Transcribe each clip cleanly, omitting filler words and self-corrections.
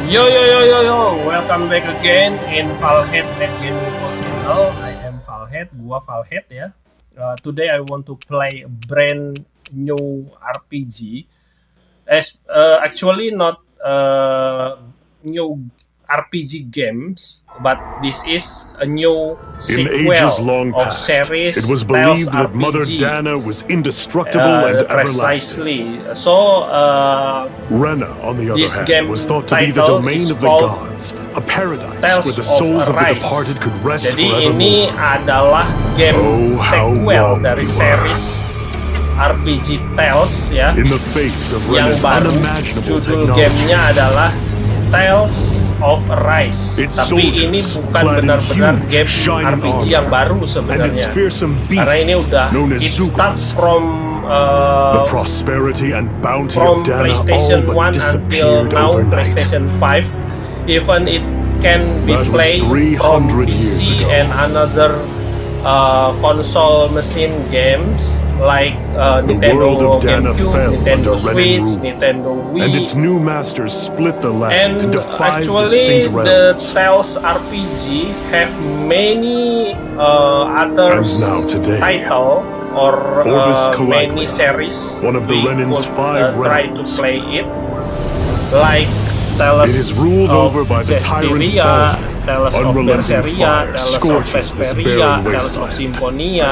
Yo yo yo yo yo, welcome back again in Valhead Net Gaming Channel. I am Valhead, gua Valhead ya. Today I want to play a brand new RPG. Actually not new RPG games, but this is a new sequel of series. It was believed that Mother Dana was indestructible and everlasting. Precisely. So, Rena, on the other hand, was thought to be the domain of the gods, a paradise where the souls of the departed could rest Jadi ini adalah game sequel dari series RPG Tales ya. In the face of yang baru, judul gamenya adalah Tales of Arise. Tapi ini bukan benar-benar game RPG yang baru sebenarnya. Karena ini udah it starts from prosperity and bounty from of Dana PlayStation 1 until now PlayStation 5. Even it can be played from PC and another console machine games like Nintendo GameCube, Nintendo Switch, Nintendo Wii, and its new masters split the land into 5 actually distinct the realms. Tales RPG have many other title or many series. One of the Renin's 5 try to realms. play it like Tales It is ruled over by the tyrant Zestiria, Baldur, Tales of unrelenting Berseria, fire Tales of scorches this Vesperia, barren Tales of wasteland. Symphonia,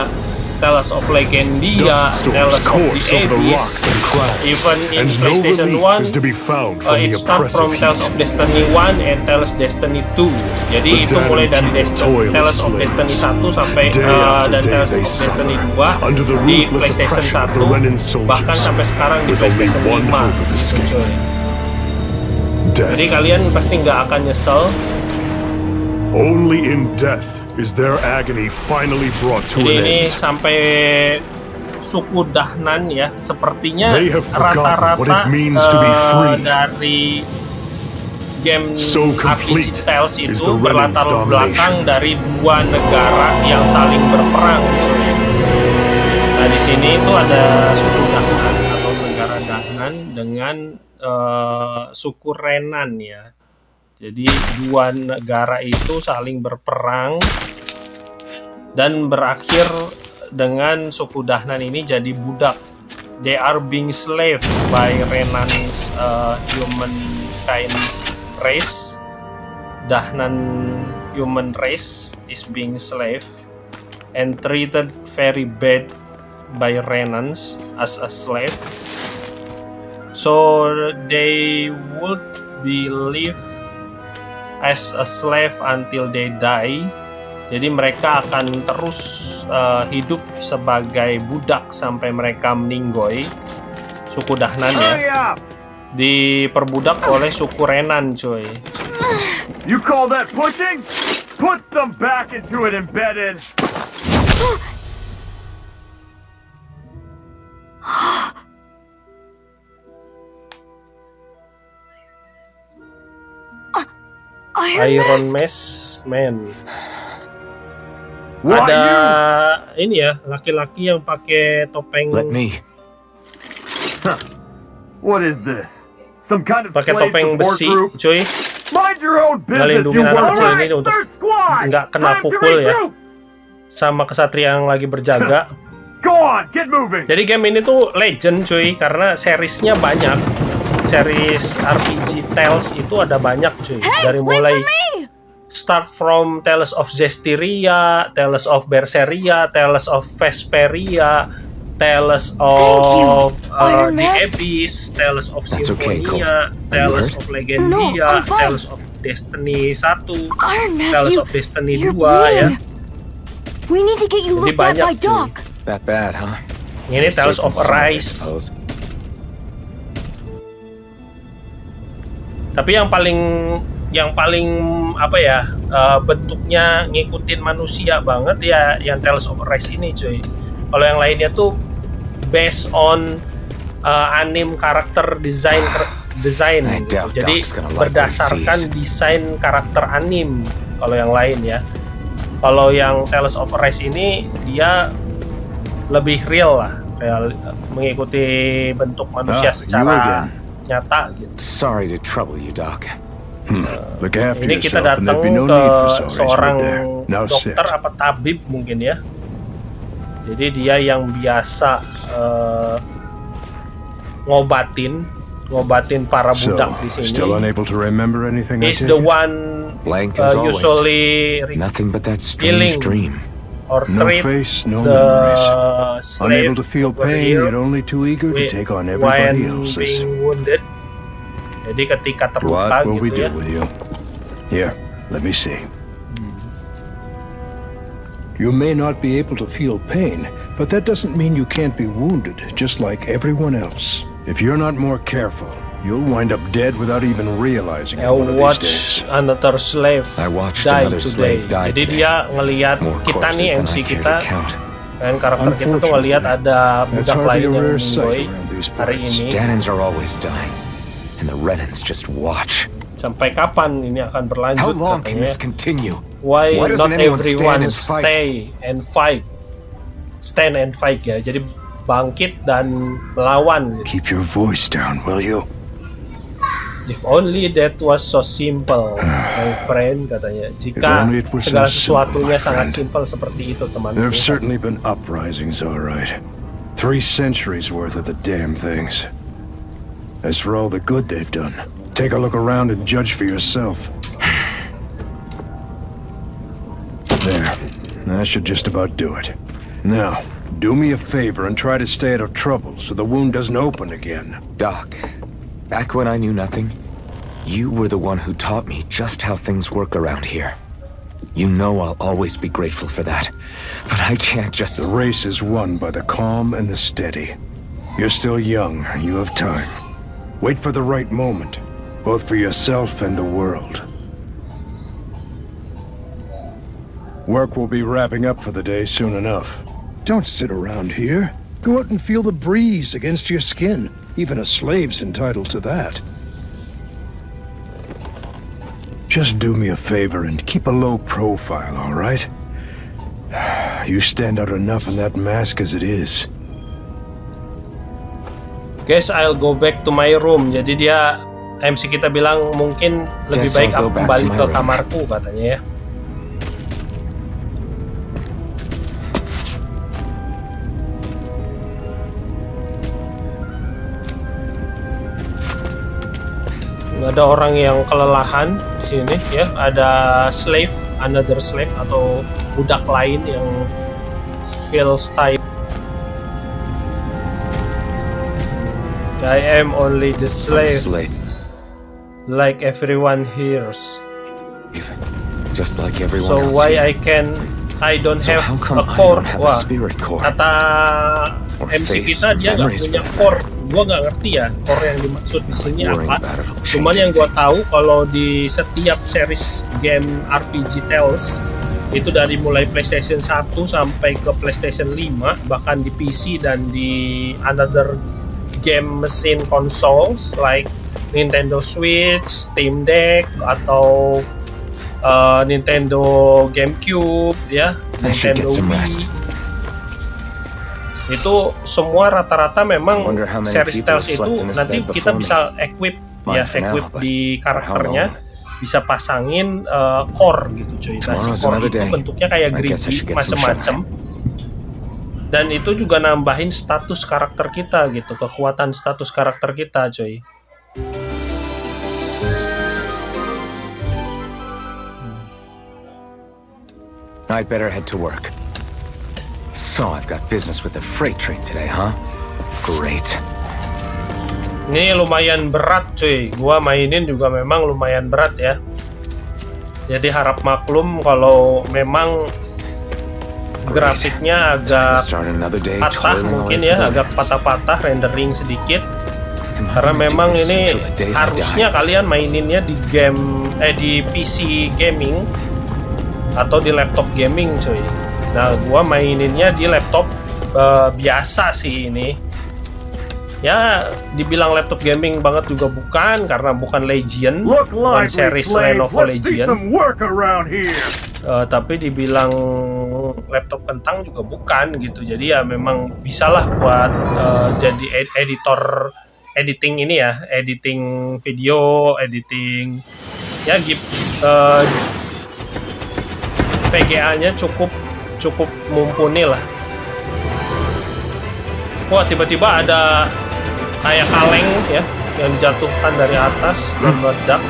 Tales of Legendia, Dust storms Tales of course the over the Abyss. rocks and crags, Even in and no PlayStation relief 1, is to be found from it the starts from oppressive Tales heat. of Destiny 1 and Tales Destiny 2. Jadi The itu mulai dari damned people Tales of toil as Destiny slaves. 1 sampai Day after dan day Tales they of Destiny suffer 2 under the di ruthless PlayStation oppression of the Renin 1 soldiers, bahkan sampai sekarang di with only PlayStation one 5. hope of escape. Coy. Death. Jadi kalian pasti nggak akan nyesel. Only in death is their agony finally brought to Jadi an ini end. sampai suku Dahnan ya, sepertinya They have forgotten what rata-rata it means to be free. dari game So RPG complete Tales is itu the Renin's berlatar belakang domination. dari dua negara yang saling berperang. Nah di sini itu ada suku Dahnan atau negara Dahnan dengan suku Renan ya. Jadi dua negara itu saling berperang dan berakhir dengan suku Dahnan ini jadi budak. They are being slave by Renan's humankind race. Dahnan human race is being slave and treated very bad by Renans as a slave. So they would be live as a slave until they die. Jadi mereka akan terus hidup sebagai budak sampai mereka meninggoy. Suku Dahnan ya. Diperbudak oleh suku Renan, coy. You call that pushing? Put some back into it, embedded. Iron Mask Man. Ada ini ya, laki-laki yang pakai topeng. Let me. What is this? Some kind of Pakai slave topeng support besi, group? cuy. Mind your own business, Ngelindungin you anak won't. kecil ini Alright, untuk third squad. nggak kena Time to pukul ya. regroup. Sama kesatria yang lagi berjaga. Go on, get moving. Jadi game ini tuh legend, cuy, karena seriesnya banyak. Series RPG Tales itu ada banyak, cuy. Dari mulai start from Tales of Zestiria, Tales of Berseria, Tales of Vesperia, Tales of the Abyss, Tales of That's okay, Cole. Symphonia, Tales of Legendia, Tales of Destiny 1, Tales of Destiny 2 ya. We need to get you Jadi looked at banyak, by cuy. Doc. That bad, huh? Ini Tales of Arise. Tapi yang paling apa ya, bentuknya ngikutin manusia banget ya yang Tales of Arise ini, cuy. Kalau yang lainnya tuh based on anime karakter design gitu. Jadi berdasarkan desain karakter anime kalau yang lain ya. Kalau yang Tales of Arise ini dia lebih real lah, mengikuti bentuk manusia secara nyata gitu. Sorry to trouble you, Doc. Look after Ini kita yourself, and datang there'd be no ke need for sorries seorang right there. Now sit. dokter apa tabib mungkin ya. Jadi dia yang biasa ngobatin para So, budak di sini. still unable to remember anything I He's take the it? one Blank as always. usually Nothing but that healing strange dream. or No treat face, no the memories. slave Unable to feel over pain, here yet only too eager to when take on everybody else's. being wounded. Jadi ketika terluka What will we gitu do ya. with you? Here, let me see. You may not be able to feel pain, but that doesn't mean you can't be wounded, just like everyone else. If you're not more careful, you'll wind up dead without even realizing it I one of these watch days. another slave I watched die another today. slave die Jadi today. dia ngelihat More kita corpses nih than MC I care kita to count. dan karakter kita tuh ngelihat ada That's budak hardly lain a yang rare meninggoy sight around these hari parts. ini. Danans are always dying, and the Renans just watch. Sampai kapan ini akan berlanjut? How long can katanya. this continue? Why Why not doesn't anyone everyone stand and fight? stay and fight? Stand and fight ya. Jadi bangkit dan melawan. Keep your voice down, will you? If only that was so simple, my friend, katanya. Jika only it was so segala simple, sesuatunya my sangat friend. simpel seperti itu, teman. There have certainly been uprisings, all right. 3 centuries worth of the damn things. As for all the good they've done, take a look around and judge for yourself. There. That should just about do it. Now, do me a favor and try to stay out of trouble so the wound doesn't open again. Doc, back when I knew nothing, you were the one who taught me just how things work around here. You know I'll always be grateful for that. But I can't just... The race is won by the calm and the steady. You're still young, you have time. Wait for the right moment, both for yourself and the world. Work will be wrapping up for the day soon enough. Don't sit around here. Go out and feel the breeze against your skin. Even a slave's entitled to that. Just do me a favor and keep a low profile, all right? You stand out enough in that mask as it is. Guys, I'll go back to my room. Jadi dia MC kita bilang mungkin lebih Guess baik I'll aku go back kembali to my ke room. kamarku katanya ya. Ada orang yang kelelahan di sini ya, ada slave, another slave atau budak lain yang feels tired. I am only the slave, like everyone hears. Just like everyone So else why here. I don't So have how come a I core? don't have a Wah, spirit core? kata Or MC face, kita dia nggak memories punya for that core. Gua nggak ngerti ya core yang dimaksud di sini Worrying apa. about it will Cuman change yang gua anything. tahu kalau di setiap series game RPG Tales itu dari mulai PlayStation 1 sampai ke PlayStation 5, bahkan di PC dan di another game mesin consoles like Nintendo Switch, Steam Deck atau Nintendo GameCube ya, I should Nintendo get some Wii. rest. Itu semua rata-rata memang Wonder how many series people Tales slept itu in this nanti bed kita before bisa equip Mine ya, for now, equip but di for how karakternya, long? bisa pasangin core gitu cuy. Nah, si Tomorrow's core another itu day. bentuknya kayak I guess I greedy, should get some macem-macem. Dan itu juga nambahin status karakter kita gitu, kekuatan status karakter kita cuy. I'd better head to work. So I've got business with the freight train today, huh? Great. Ini lumayan berat cuy, gua mainin juga memang lumayan berat ya. Jadi harap maklum kalau memang grafiknya agak Start another day patah toiling mungkin away ya, for the agak rents. patah-patah rendering sedikit. Am I Karena gonna do memang this ini until the day I harusnya die? kalian maininnya di di PC gaming atau di laptop gaming cuy. Nah, gua maininnya di laptop biasa sih ini. Ya, dibilang laptop gaming banget juga bukan, karena bukan Legion, Look bukan lively, series Slade. Lenovo Let's see Legion. some work around here. Tapi dibilang laptop kentang juga bukan gitu. Jadi ya memang bisalah buat jadi editor editing ini ya, editing video, editing ya VGA-nya cukup mumpuni lah. Wah, tiba-tiba ada kayak kaleng ya yang dijatuhkan dari atas dan meledak.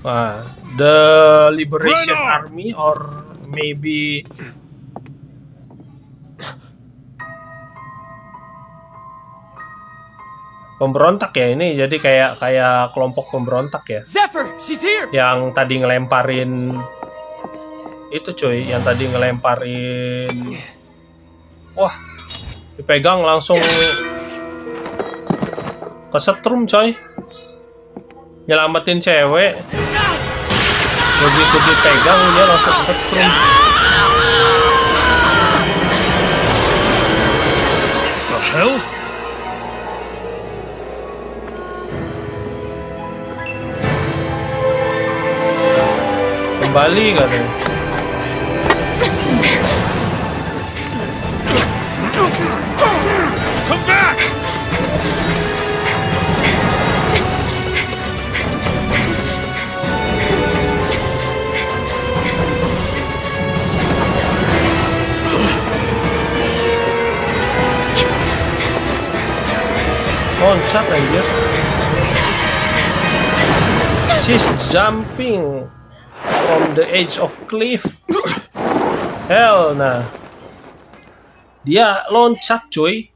Wah, the Liberation Army or maybe pemberontak ya ini, jadi kayak kelompok pemberontak ya. Zephyr, she's here. Yang tadi ngelemparin itu cuy, yang tadi ngelemparin, wah, dipegang langsung kesetrum coy, nyelamatin cewek, begitu dipegang dia langsung kesetrum. The hell? Kembali katanya. Come back! Loncat anjir. She's jumping from the edge of cliff. Hell nah. Dia loncat cuy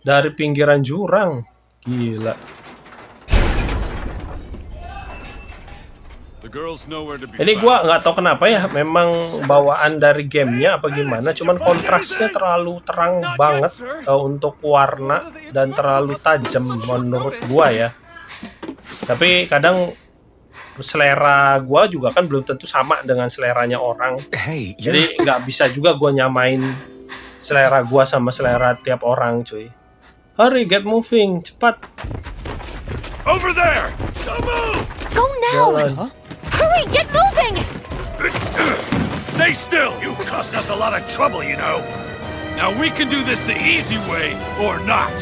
dari pinggiran jurang. Gila. Ini gua nggak tahu kenapa ya, memang bawaan dari gamenya apa gimana, cuman kontrasnya terlalu terang banget untuk warna dan terlalu tajam menurut gua ya. Tapi kadang selera gua juga kan belum tentu sama dengan seleranya orang. Jadi nggak bisa juga gua nyamain selera gua sama selera tiap orang, cuy. Hurry, get moving, cepat. Over there! Don't move! Go now! Jalan. Hurry, get moving! Stay still! You caused us a lot of trouble, you know. Now we can do this the easy way, or not.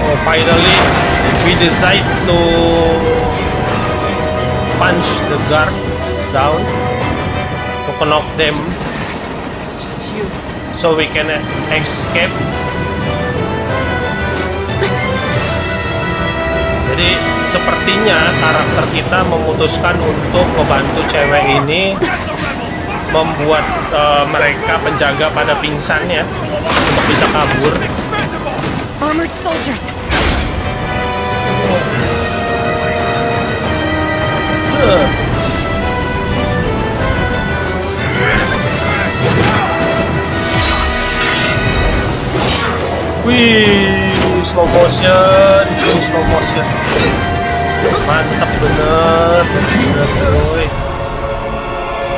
Oh, finally, we decide to punch the guard down to knock them, so we can escape. Jadi sepertinya karakter kita memutuskan untuk membantu cewek ini membuat mereka penjaga pada pingsan ya, untuk bisa kabur. Armored soldiers! Wih, slow motion, cuy, slow motion. Mantap bener cuy.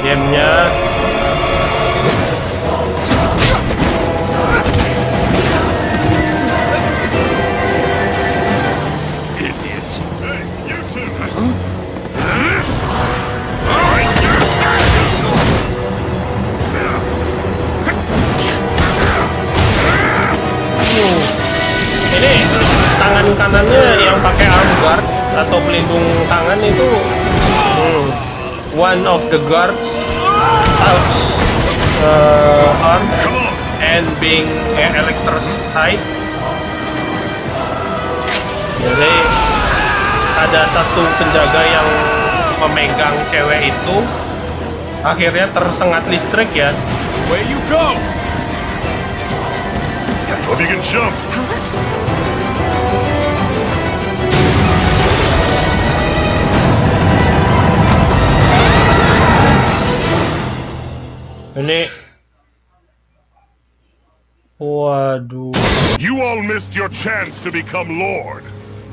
Gamenya. Idiots. Hey, you two! Ini tangan kanannya yang pakai arm guard atau pelindung tangan itu, one of the guards touch arm and being electrified. Jadi ada satu penjaga yang memegang cewek itu akhirnya tersengat listrik ya. Where you go? Hope you can jump. Ini, waduh. You all missed your chance to become Lord,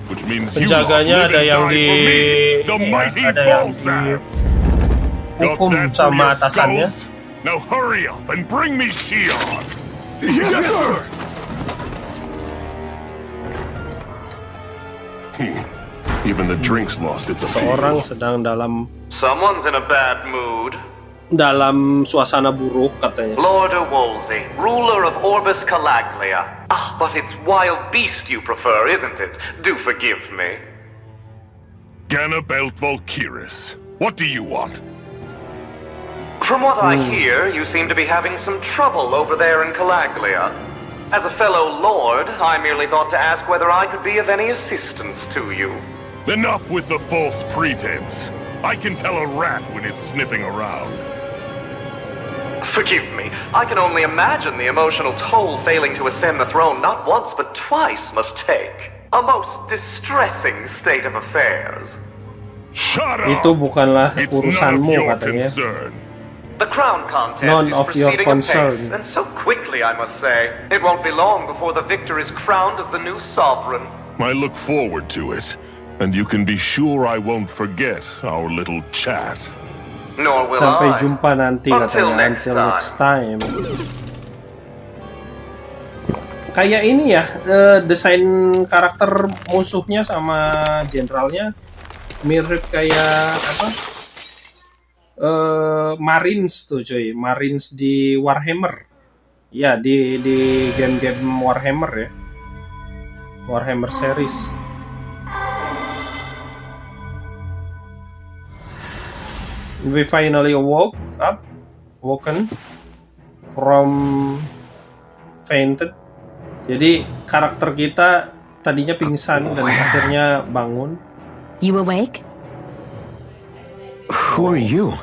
which means you Penjaganya all ada live yang and di, die for me, the mighty ada yang di Balzav. Got hukum that for sama your atasannya. skulls? Now hurry up and bring me Shion. Yes, sir. Even the drink's lost its Seorang appeal. sedang Someone's in a bad mood. dalam suasana buruk katanya. Lord Wolsey, ruler of Orbis Calaglia. Ah, but it's wild beast you prefer, isn't it? Do forgive me. Ganabelt Valkyris. What do you want? From what I hear, you seem to be having some trouble over there in Calaglia. As a fellow lord, I merely thought to ask whether I could be of any assistance to you. Enough with the false pretense. I can tell a rat when it's sniffing around. Forgive me, I can only imagine the emotional toll failing to ascend the throne not once but twice must take. A most distressing state of affairs. Shut up! Itu bukanlah It's none of urusanmu your katanya. concern. The crown contest None is of your proceeding apace, concern. and so quickly, I must say. It won't be long before the victor is crowned as the new sovereign. I look forward to it, and you can be sure I won't forget our little chat. Nor will Sampai I. jumpa nanti Until katanya. next Until time. next time. Kayak ini ya, desain karakter musuhnya sama jenderalnya mirip kayak apa? Marines tuh cuy, Marines di Warhammer. Ya, di game-game Warhammer ya. Warhammer series. We finally woken from fainted. Jadi karakter kita tadinya pingsan dan akhirnya bangun. You awake? Who are you?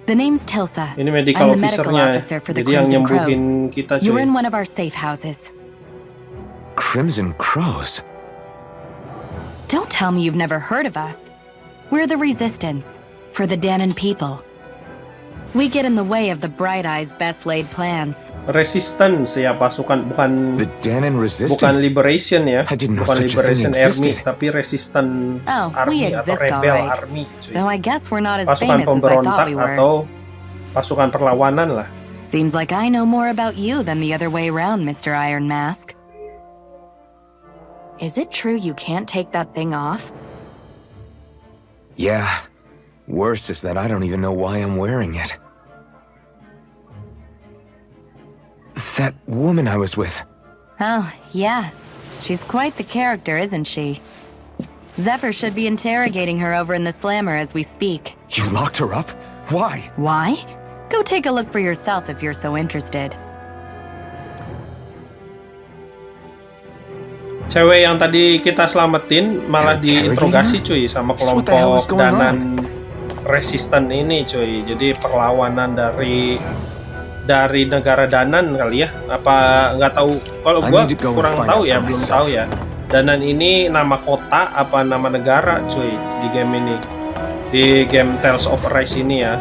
The name's Tilsa. Ini medical I'm the medical officer-nya. officer for the Jadi yang Crimson nyembuhin Crows. kita You're cuy. in one of our safe houses. Crimson Crows. Don't tell me you've never heard of us. We're the Resistance, for the Danon people. We get in the way of the Bright Eyes' best laid plans. Resistance ya pasukan, bukan The Danon Resistance. bukan Liberation ya. I didn't know Bukan such a thing Liberation Army, existed. tapi Resistance Oh, Army we atau exist Rebel alright. Army cuy. Though I guess we're not as Pasukan famous as I pemberontak thought we were. atau pasukan perlawanan lah. Seems like I know more about you than the other way around, Mr. Iron Mask. Is it true you can't take that thing off? Yeah. Worse is that I don't even know why I'm wearing it. That woman I was with. Oh, yeah. She's quite the character, isn't she? Zephyr should be interrogating her over in the Slammer as we speak. You locked her up? Why? Why? Go take a look for yourself if you're so interested. Cewek yang tadi kita selamatin malah diinterogasi cuy sama So what the hell is kelompok going Danan Resistant ini cuy. Jadi perlawanan dari negara Danan kali ya. Apa nggak tahu? Kalau gua I need to go and kurang find tahu out ya, for belum myself. tahu ya. Danan ini nama kota apa nama negara cuy di game ini. Di game Tales of Arise ini ya.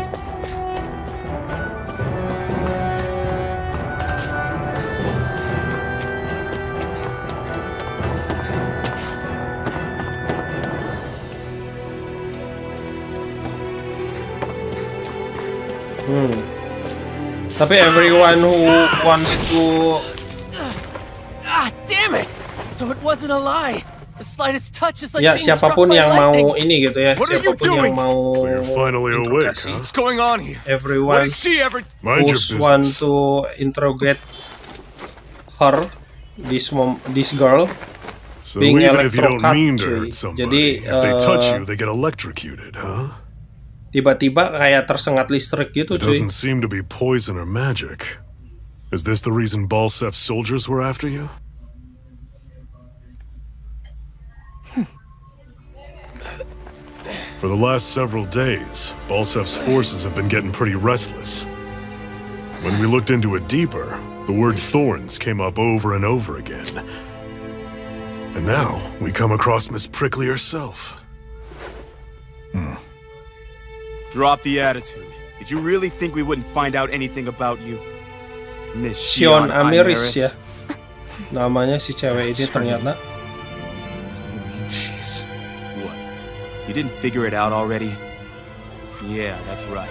Tapi everyone who wants to Ah, damn it! So it wasn't a lie. The slightest touch is like ya being struck siapapun by yang mau lightning. ini gitu ya, What are you siapapun yang doing? mau So you're finally awake, interogasi. huh? What's going on here? What Everyone did she ever... Mind your who want business. to interrogate her, this girl. So being even if you don't electrocut, mean to cuy. hurt somebody, Jadi, if they touch you, they get electrocuted, huh? Tiba-tiba kayak tersengat listrik gitu It cuy. doesn't seem to be poison or magic. Is this the reason Balsef's soldiers were after you? For the last several days, Balsef's forces have been getting pretty restless. When we looked into it deeper, the word thorns came up over and over again. And now, we come across Miss Prickly herself. Drop the attitude. Did you really think we wouldn't find out anything about you? Miss Sion Shion Amiris ya. Imaris? Namanya si cewek ini ternyata. You mean she's... What? You didn't figure it out already? Yeah, that's right.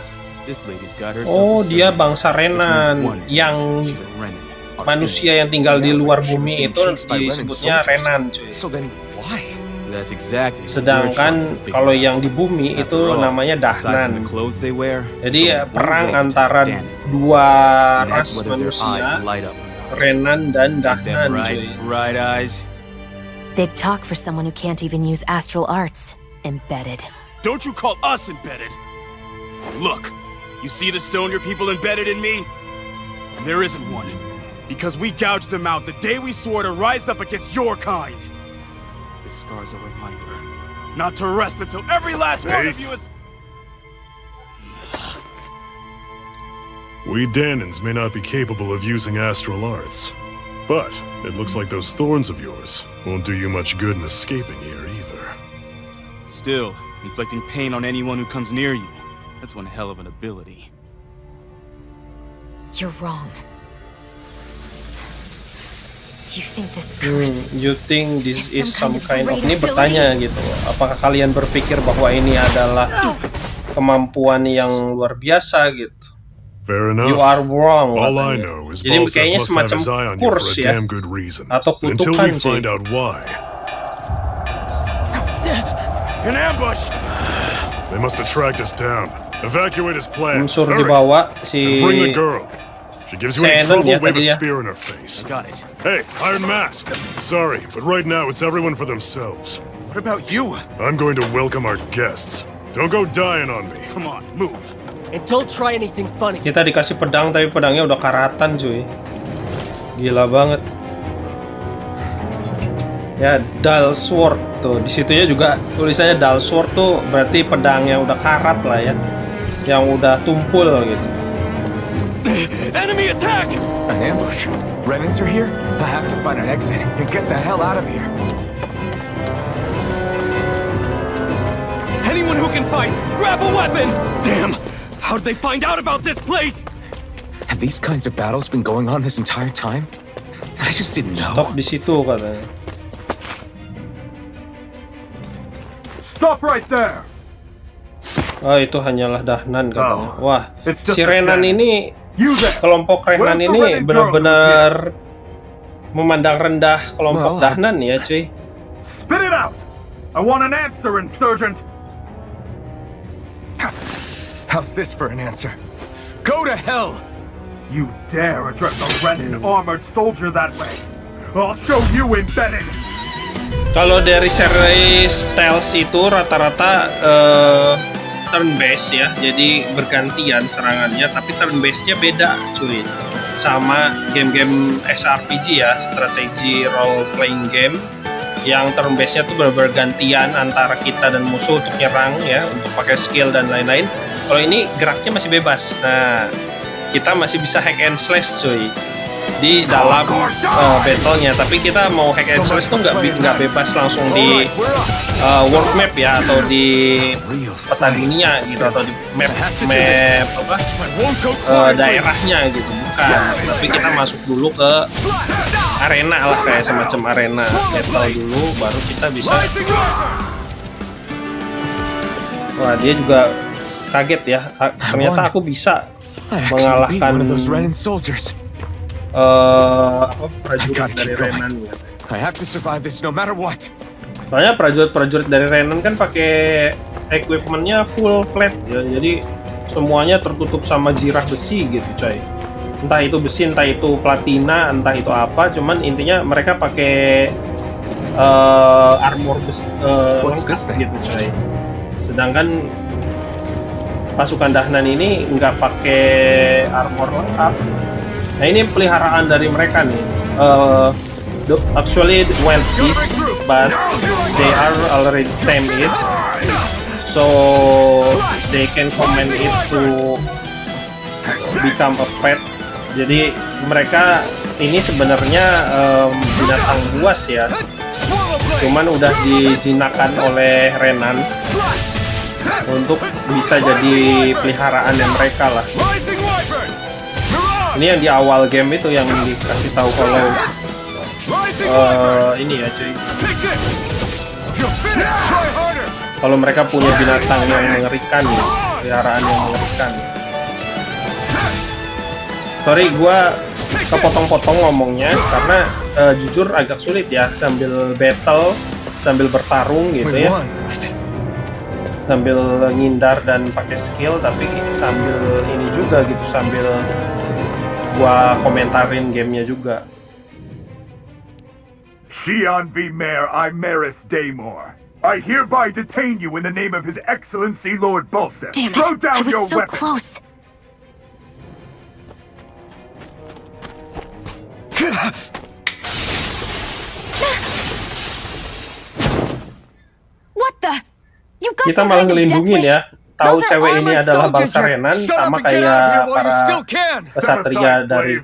This lady's got herself Oh, a dia servant, bangsa which means Renan one. yang She's a Renan. Our manusia enemy. yang tinggal di luar She was bumi being itu chased by Renan disebutnya soldiers. Renan, cuy. So then, why? That's exactly what we're trying Sedangkan to figure kalau out. yang di bumi After itu all, namanya aside from Dahnan. the clothes they wear, Jadi it's ya, only one perang way to antara Danon. dua And ras that's whether their eyes manusia, light up or not. Renan dan Ain't Dahnan, them right, cuy. bright eyes. Big talk for someone who can't even use astral arts. Embedded. Don't you call us embedded? Look, you see the stone your people embedded in me? There isn't one. Because we gouged them out the day we swore to rise up against your kind. This scar's a reminder not to rest until every last one of Faith. you is... We Danans may not be capable of using astral arts, but it looks like those thorns of yours won't do you much good in escaping here either. Still, inflicting pain on anyone who comes near you. That's one hell of an ability. You're wrong. You think this curse... You think this is some kind of... Ini bertanya gitu. Apakah kalian berpikir bahwa ini adalah kemampuan yang luar biasa gitu? Fair enough. You are wrong. All I katanya. know is Jadi Balsaf kayaknya must have semacam his eye on you for kurs a ya. damn good reason. Atau And until kutukan we sih. find out why, An ambush! they must have tracked us down. Evacuate his plant. Unsur Hurry. dibawa And si bring the girl. She gives you any Shannon trouble, ya wave a tadi ya. spear in her face. Got it. Hey, Iron Mask. Sorry, but right now it's everyone for themselves. What about you? I'm going to welcome our guests. Don't go dying on me. Come on, move. And don't try anything funny. Kita dikasih pedang tapi pedangnya udah karatan cuy. Gila banget. Ya, dull sword tuh. Di situnya juga tulisannya dull sword tuh berarti pedang yang udah karat lah ya. Yang udah tumpul gitu. Enemy attack! An ambush? Renans are here? I have to find an exit and get the hell out of here. Anyone who can fight, grab a weapon! Damn! How'd they find out about this place? Have these kinds of battles been going on this entire time? I just didn't know. Stop di situ katanya. Stop right there! Oh, itu hanyalah Dahnan katanya. Oh, Wah, it's just si a Renan sham. ini, You there! kelompok Renan Where's the ini Renan girl? benar-benar memandang rendah kelompok Well, Dahnan ya cuy. Spit it out! I want an answer, insurgent! How's this for an answer? Go to hell! You dare address a Renan armored soldier that way? I'll show you embedded! Kalau dari series Tales itu rata-rata turn based ya, jadi bergantian serangannya, tapi turn based-nya beda cuy. Sama game-game SRPG ya, strategi role playing game, yang turn based-nya tuh bergantian antara kita dan musuh untuk nyerang ya, untuk pakai skill dan lain-lain. Kalau ini geraknya masih bebas. Nah, kita masih bisa hack and slash cuy di dalam battle-nya, tapi kita mau hack and slash tuh nggak bebas langsung di world map ya, atau di peta dunia gitu, atau di map apa daerahnya gitu, bukan. Tapi kita masuk dulu ke arena lah, kayak semacam arena battle dulu, baru kita bisa. Wah, dia juga kaget ya, ternyata aku bisa I actually beat mengalahkan one of those Renan soldiers. prajurit dari Renan gitu. I have to survive this no matter what. Soalnya prajurit dari Renan kan pakai equipmentnya full plate ya, jadi semuanya tertutup sama zirah besi gitu coy. Entah itu besi, entah itu platina, entah itu apa, cuman intinya mereka pakai armor besi lengkap gitu coy. Sedangkan pasukan Dahnan ini nggak pakai armor lengkap. Nah, ini peliharaan dari mereka nih. Actually wild beast, but they are already tame it, so they can command it to become a pet. Jadi mereka ini sebenarnya binatang buas ya, cuman udah dijinakan oleh Renan untuk bisa jadi peliharaannya mereka lah. Ini yang di awal game itu yang dikasih tahu kalau ini ya cuy, kalau mereka punya binatang yang mengerikan ya, peliharaan yang mengerikan. Sorry, gua kepotong-potong ngomongnya karena jujur agak sulit ya sambil battle, sambil bertarung gitu ya. Sambil ngindar dan pakai skill, tapi sambil ini juga gitu, sambil gua komentarin gamenya juga. Xi'an V. Mayor Imeris Daymore. I hereby detain you in the name of His Excellency Lord Bolseth. Damn Throw it! down I your was so weapon. close. What the? You've got Kita some malah kind of death ngelindungin wish? ya. Tahu Those are cewek ini armored adalah soldiers, bangsa you're- Renan Shut sama up and get out of kayak here while you para still can. kesatria dari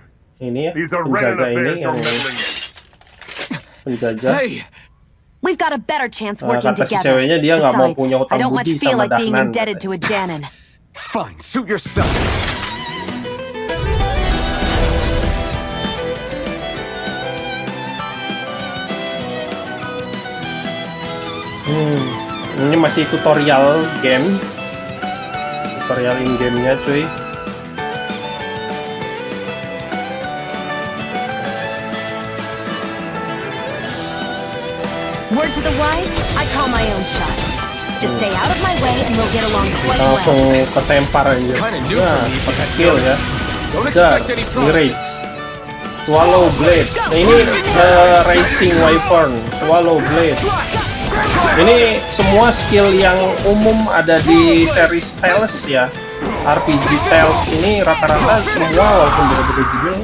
ini ya, These are Renan penjaga ini affairs yang you're meddling in. penjajah. Hey, We've got a better chance working kata si together. ceweknya dia nggak mau Besides, punya I hutang don't much budi feel sama like being Dahnan. indebted to a Danon. fine, suit yourself. Ini masih tutorial game, tutorial in gamenya cuy. Word to the wise, I call my own shot. Just stay out of my way and we'll get along quite Langsung well. ketempar aja. Kinda new Nah, for me, but pakai skill ya. Don't Dar, expect any di progress. rage. Swallow blade. Nah ini racing wyvern, swallow blade. Ini semua skill yang umum ada di series Tales ya. RPG Tales ini rata-rata semua walaupun beda-beda judul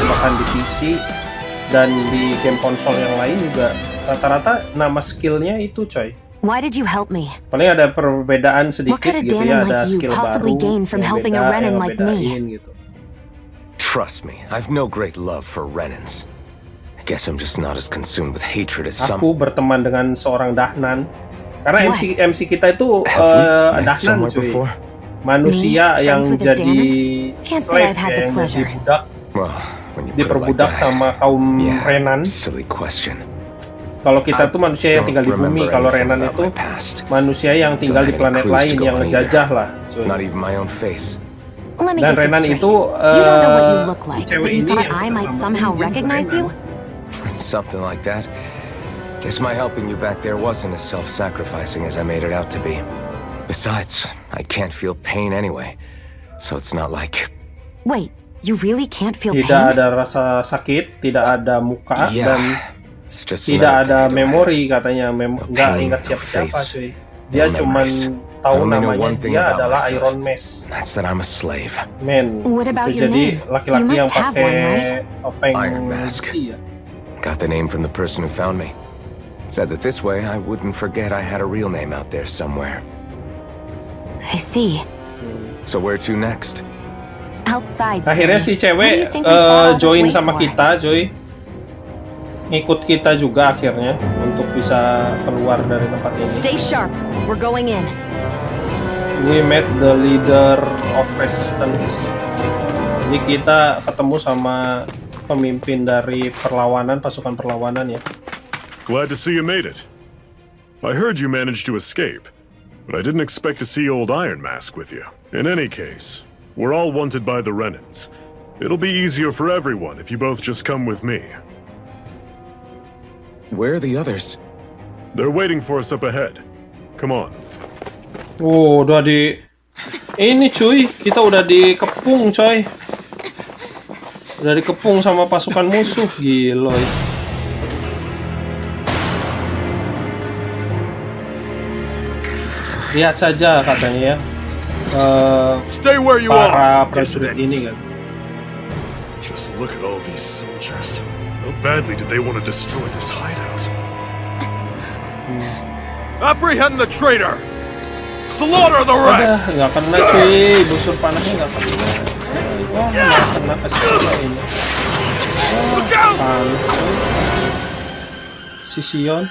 bahkan di PC dan di game konsol yang lain juga rata-rata nama skillnya itu coy. Why did you help me? Paling ada perbedaan sedikit could a gitu Danon ya, like ada you skill possibly baru gain from yang helping a beda, Renan yang like me? ngebedain gitu. Trust me, I've no great love for Renans. I guess I'm just not as consumed with hatred as some. Aku berteman dengan seorang Dahnan karena What? MC kita itu Have we met Dahnan somewhere cuy. before? Manusia Me, yang friends with a jadi Can't say slave I've had ya, the yang jadi pleasure. budak, Well, when you put it like diperbudak that. sama kaum Yeah, Renan. silly question. Kalau kita tuh manusia yang Don't tinggal di bumi, remember kalau anything Renan about itu my past. manusia yang tinggal Don't di have any planet clues lain to go yang on ngejajah either. lah. cuy. Not even my own face. Let me Dan get this Renan straight. itu You don't know what you look si like, cewek but you ini thought yang I kita might selamatin somehow dia recognize Renan. you? Something like that. Guess my helping you back there wasn't as self-sacrificing as I made it out to be. Besides, I can't feel pain anyway, so it's not like... Wait, you really can't feel Tidak pain? ada rasa sakit, tidak ada muka, Yeah, dan it's just tidak another thing ada I don't memori have. katanya. Nggak pain, ingat no siapa-siapa face, cuy. Dia no cuman memories. tahu I only know namanya one thing dia about adalah myself. Iron Mace. That's that I'm a slave. Men, What about itu your jadi name? laki-laki You yang must have pakai one, right? topeng Iron Mask. besi ya. Got the name from the person who found me. Said that this way I wouldn't forget I had a real name out there somewhere. I see. So where to next? Outside. Akhirnya si Sammy. What do you cewek think we fought all this join way sama for? kita, cuy. Ngikut kita juga akhirnya untuk bisa keluar dari tempat ini. Stay sharp. We're going in. We met the leader of resistance. Jadi kita ketemu sama pemimpin dari perlawanan, pasukan perlawanan ya. Glad to see you made it. I heard you managed to escape, but I didn't expect to see old Iron Mask with you. In any case, we're all wanted by the Renans. It'll be easier for everyone if you both just come with me. Where are the others? They're waiting for us up ahead. Come on. Oh, udah di ini cuy, kita udah dikepung coy. Udah dikepung sama pasukan musuh, gila ya. Lihat saja katanya ya. Stay where you are. Para prajurit ini kan. Just look at all these soldiers. How badly did they want to destroy this hideout? Apprehend the traitor. Slaughter the Udah, rest. nggak kena cuy, busur panahnya nggak kena. Wah, nggak kena kasih ini. Panas, cuy. Si Sion.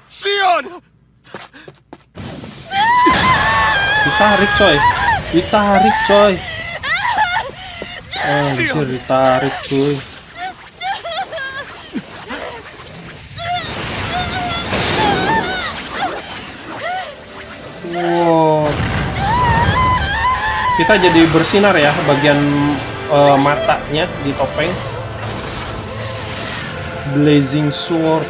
Xi'an! Ditarik coy. Ditarik coy. Anjir, ditarik cuy. Kita jadi bersinar ya bagian matanya di topeng. Blazing Sword.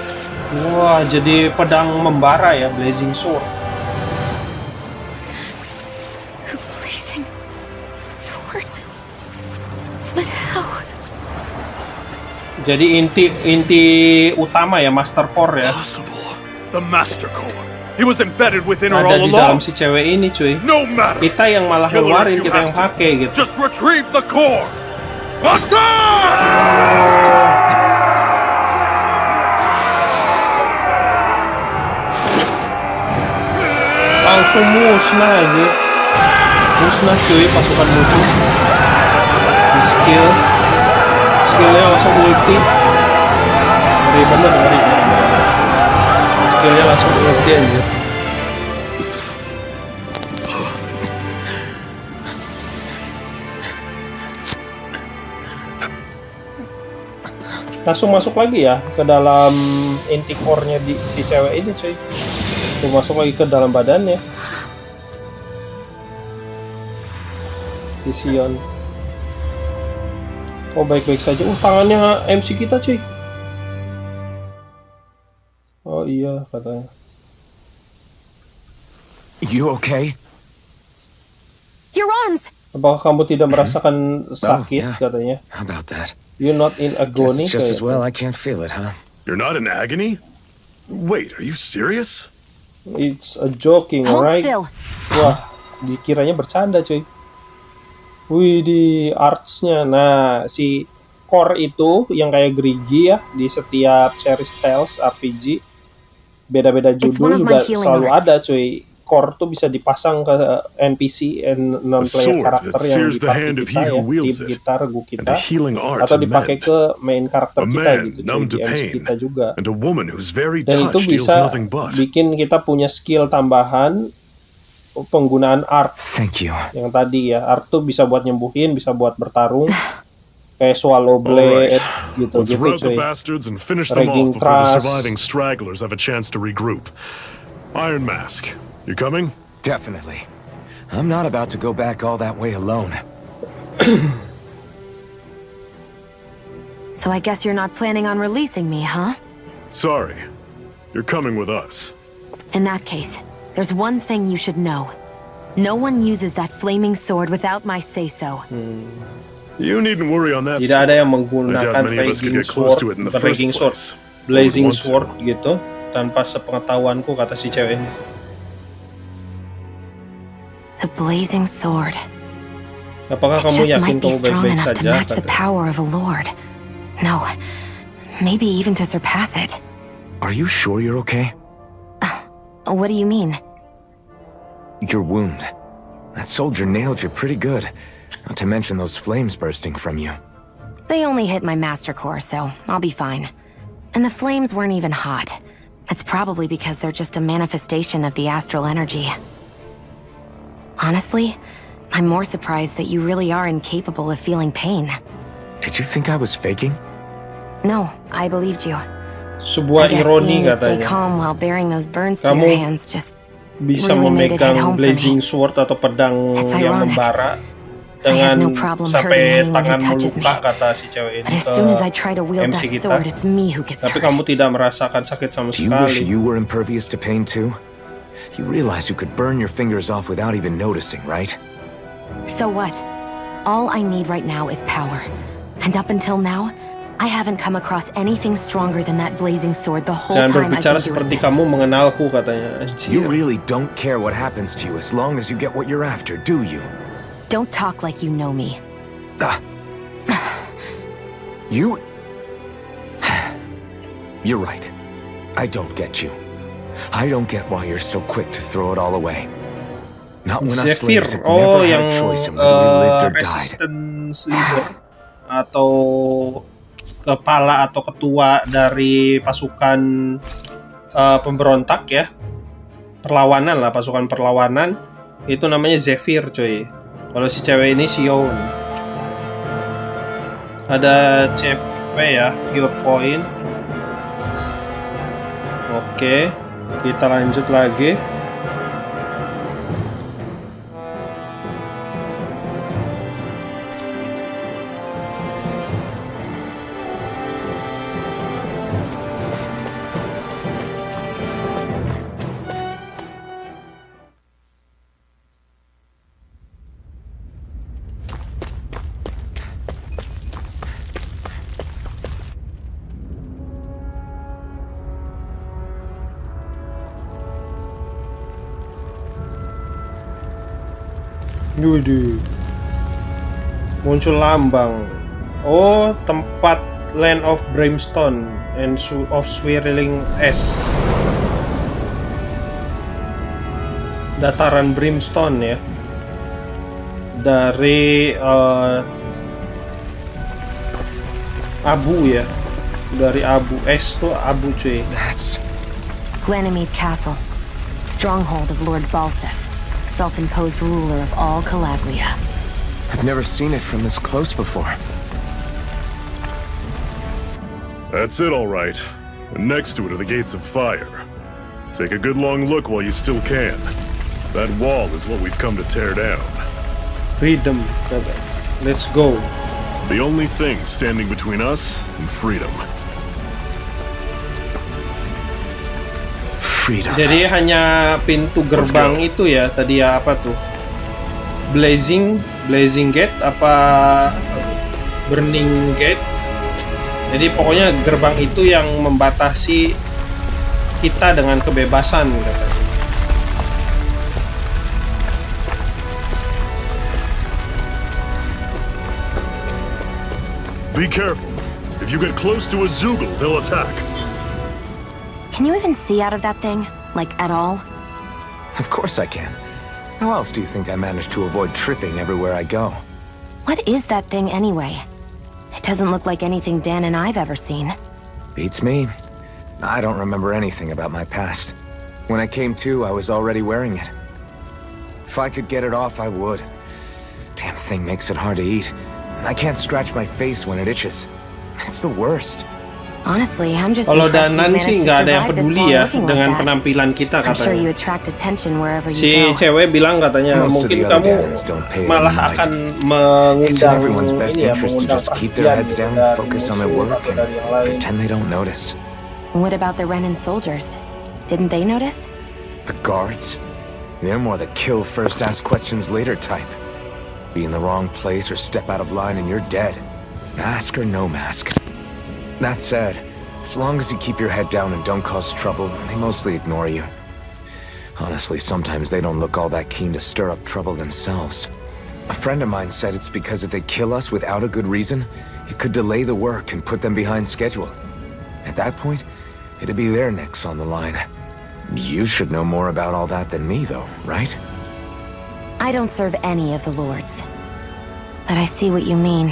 Wah, jadi pedang membara ya, Blazing Sword. A blazing sword. But how? Jadi inti utama ya, Master Core ya. The Master Core. He was embedded within her Ada all di dalam along. si cewek ini, cuy. No matter. Kita yang malah Kill her ngeluarin, if you kita yang have to. pakai gitu. Just retrieve the core. Attack! Langsung musnah aja. Musnah cuy pasukan musuh. Di skillnya langsung ulti. Ngeri bener, ngeri. Skillnya langsung ulti aja. Langsung masuk lagi ya ke dalam inti core-nya di si cewek ini cuy. Tuh, masuk lagi ke dalam badannya. Di Sion. Oh, baik-baik saja. Tangannya MC kita cuy. Oh iya katanya. You okay? Your arms! Apakah kamu tidak merasakan sakit yeah. katanya? How about that? You're not in Guess agony. it's just as kayak- well I can't feel it, huh? You're not in agony? Wait, are you serious? It's a joking, Hold right? still. Wah, dikiranya bercanda cuy. Wih, di artsnya. Nah, si core itu yang kayak gerigi ya di setiap series Tales RPG. Beda-beda It's one judul of my juga healing selalu arts. ada cuy. Core tuh bisa dipasang ke NPC and non-player sword karakter that yang sears di the party hand of kita he ya. who wields Tim it, kita, regu and kita. a healing art Atau to dipakai mend. ke main karakter A kita man gitu cuy. numb Di to MC pain, kita juga. and a woman who's very Dan itu touched deals bisa nothing but. bikin kita punya skill tambahan penggunaan art Thank you. yang tadi ya. Art tuh bisa buat nyembuhin, bisa buat bertarung. Kayak Swallow Blade Alright, gitu let's rout the cuy. bastards and finish them Ragging off before the Trust. surviving stragglers have a chance to regroup. Iron Mask, you coming? Definitely. I'm not about to go back all that way alone. So I guess you're not planning on releasing me, huh? Sorry, you're coming with us. In that case, there's one thing you should know. No one uses that flaming sword without my say-so. You needn't worry on that. Tidak ada yang I menggunakan doubt many of us could Ragging get close Sword, to it in the bukan first Ragging Sword, place. Blazing Wouldn't want Sword to. gitu, tanpa sepengetahuanku kata si cewek ini. The blazing sword. Apakah It kamu just yakin might be kamu strong baik-baik enough to saja? match the Katanya. power of a lord. No, maybe even to surpass it. Are you sure you're okay? What do you mean? Your wound. That soldier nailed you pretty good. Not to mention those flames bursting from you. They only hit my master core, so I'll be fine. And the flames weren't even hot. It's probably because they're just a manifestation of the astral energy. Honestly, I'm more surprised that you really are incapable of feeling pain. Did you think I was faking? No, I believed you. Sebuah I guess ironi seeing you stay katanya. calm while bearing those burns to Kamu your hands just Bisa really made it hit memegang home for me. Blazing Sword atau pedang It's yang ironic. membara I have dengan no problem sampai hurting anyone who tangan touches meluka me. kata si cewek ini But as ke soon as I try to wield MC that kita. sword, it's me who gets Tapi hurt. kamu tidak merasakan sakit sama Do you wish sekali. you were impervious to pain too? You realize you could burn your fingers off without even noticing, right? So what? All I need right now is power. And up until now, I haven't come across anything stronger than that blazing sword the whole Jangan time I've berbicara been doing seperti this. kamu mengenalku katanya. You Anjir. really don't care what happens to you as long as you get what you're after, do you? Don't talk like you know me. Ah. You... You're right. I don't get you. I don't get why you're so quick to throw it all away. Not when us Zephyr, slaves have oh never yang had a choice in whether we lived or died. resistance leader atau kepala atau ketua dari pasukan pemberontak ya, perlawanan lah, pasukan perlawanan itu namanya Zephyr coy. Kalau si cewek ini Sion. Ada CP ya, cure point. Oke, kita lanjut lagi. Waduh. Muncul lambang. Oh, tempat Land of Brimstone and of Swirling Ash. Dataran Brimstone ya. Dari abu ya. Dari abu. Es tuh abu cuy. That's... Glanimede Castle, stronghold of Lord Balsef, self-imposed ruler of all Calaglia. I've never seen it from this close before. That's it, all right. And next to it are the Gates of Fire. Take a good long look while you still can. That wall is what we've come to tear down. Freedom. Let's go. The only thing standing between us and freedom. Freedom. Jadi hanya pintu gerbang itu ya, tadi ya apa tuh? Blazing Gate apa Burning Gate? Jadi pokoknya gerbang itu yang membatasi kita dengan kebebasan katanya. Be careful. If you get close to a Zoogle, they'll attack. Can you even see out of that thing? Like, at all? Of course I can. How else do you think I managed to avoid tripping everywhere I go? What is that thing anyway? It doesn't look like anything Dan and I've ever seen. Beats me. I don't remember anything about my past. When I came to, I was already wearing it. If I could get it off, I would. Damn thing makes it hard to eat. And I can't scratch my face when it itches. It's the worst. Honestly, I'm just Kalau impressed you Danan managed sih to nggak ada yang survive this peduli long ya looking dengan like that. penampilan kita I'm sure you katanya. attract attention wherever you Si go. cewek bilang katanya Most of mungkin the other kamu Danans don't pay malah any mind. akan It's in mengundang everyone's best ini ya, interest to mengundang just keep their heads perhatian down, dari focus on their musuh work, atau and dari yang lain. pretend they don't notice. What about the Renan soldiers? Didn't they notice? The guards? They're more the kill first, ask questions later type. Be in the wrong place or step out of line and you're dead. Mask or no mask. That said, as long as you keep your head down and don't cause trouble, they mostly ignore you. Honestly, sometimes they don't look all that keen to stir up trouble themselves. A friend of mine said it's because if they kill us without a good reason, it could delay the work and put them behind schedule. At that point, it'd be their necks on the line. You should know more about all that than me, though, right? I don't serve any of the lords. But I see what you mean.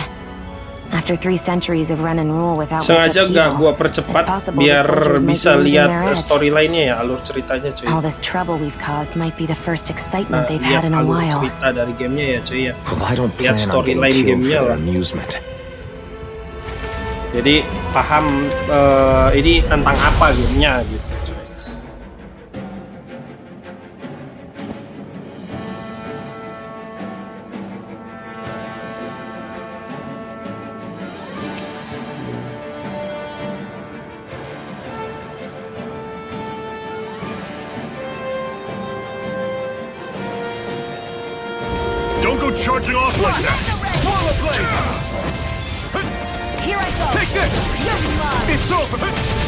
After 3 centuries of Renan rule without much Sengaja gak upheaval, gua it's percepat possible biar the soldiers might bisa be losing lihat their edge. storyline-nya ya, alur ceritanya cuy. All this trouble we've caused might be the first excitement they've Lihat had in a alur while. cerita dari gamenya ya cuy ya. Well, I don't Lihat plan on getting storyline killed gamenya for their lah. amusement. Jadi paham ini tentang apa gamenya gitu. Don't go charging off like that! Swallow blade! Here I go! Take this! It's over!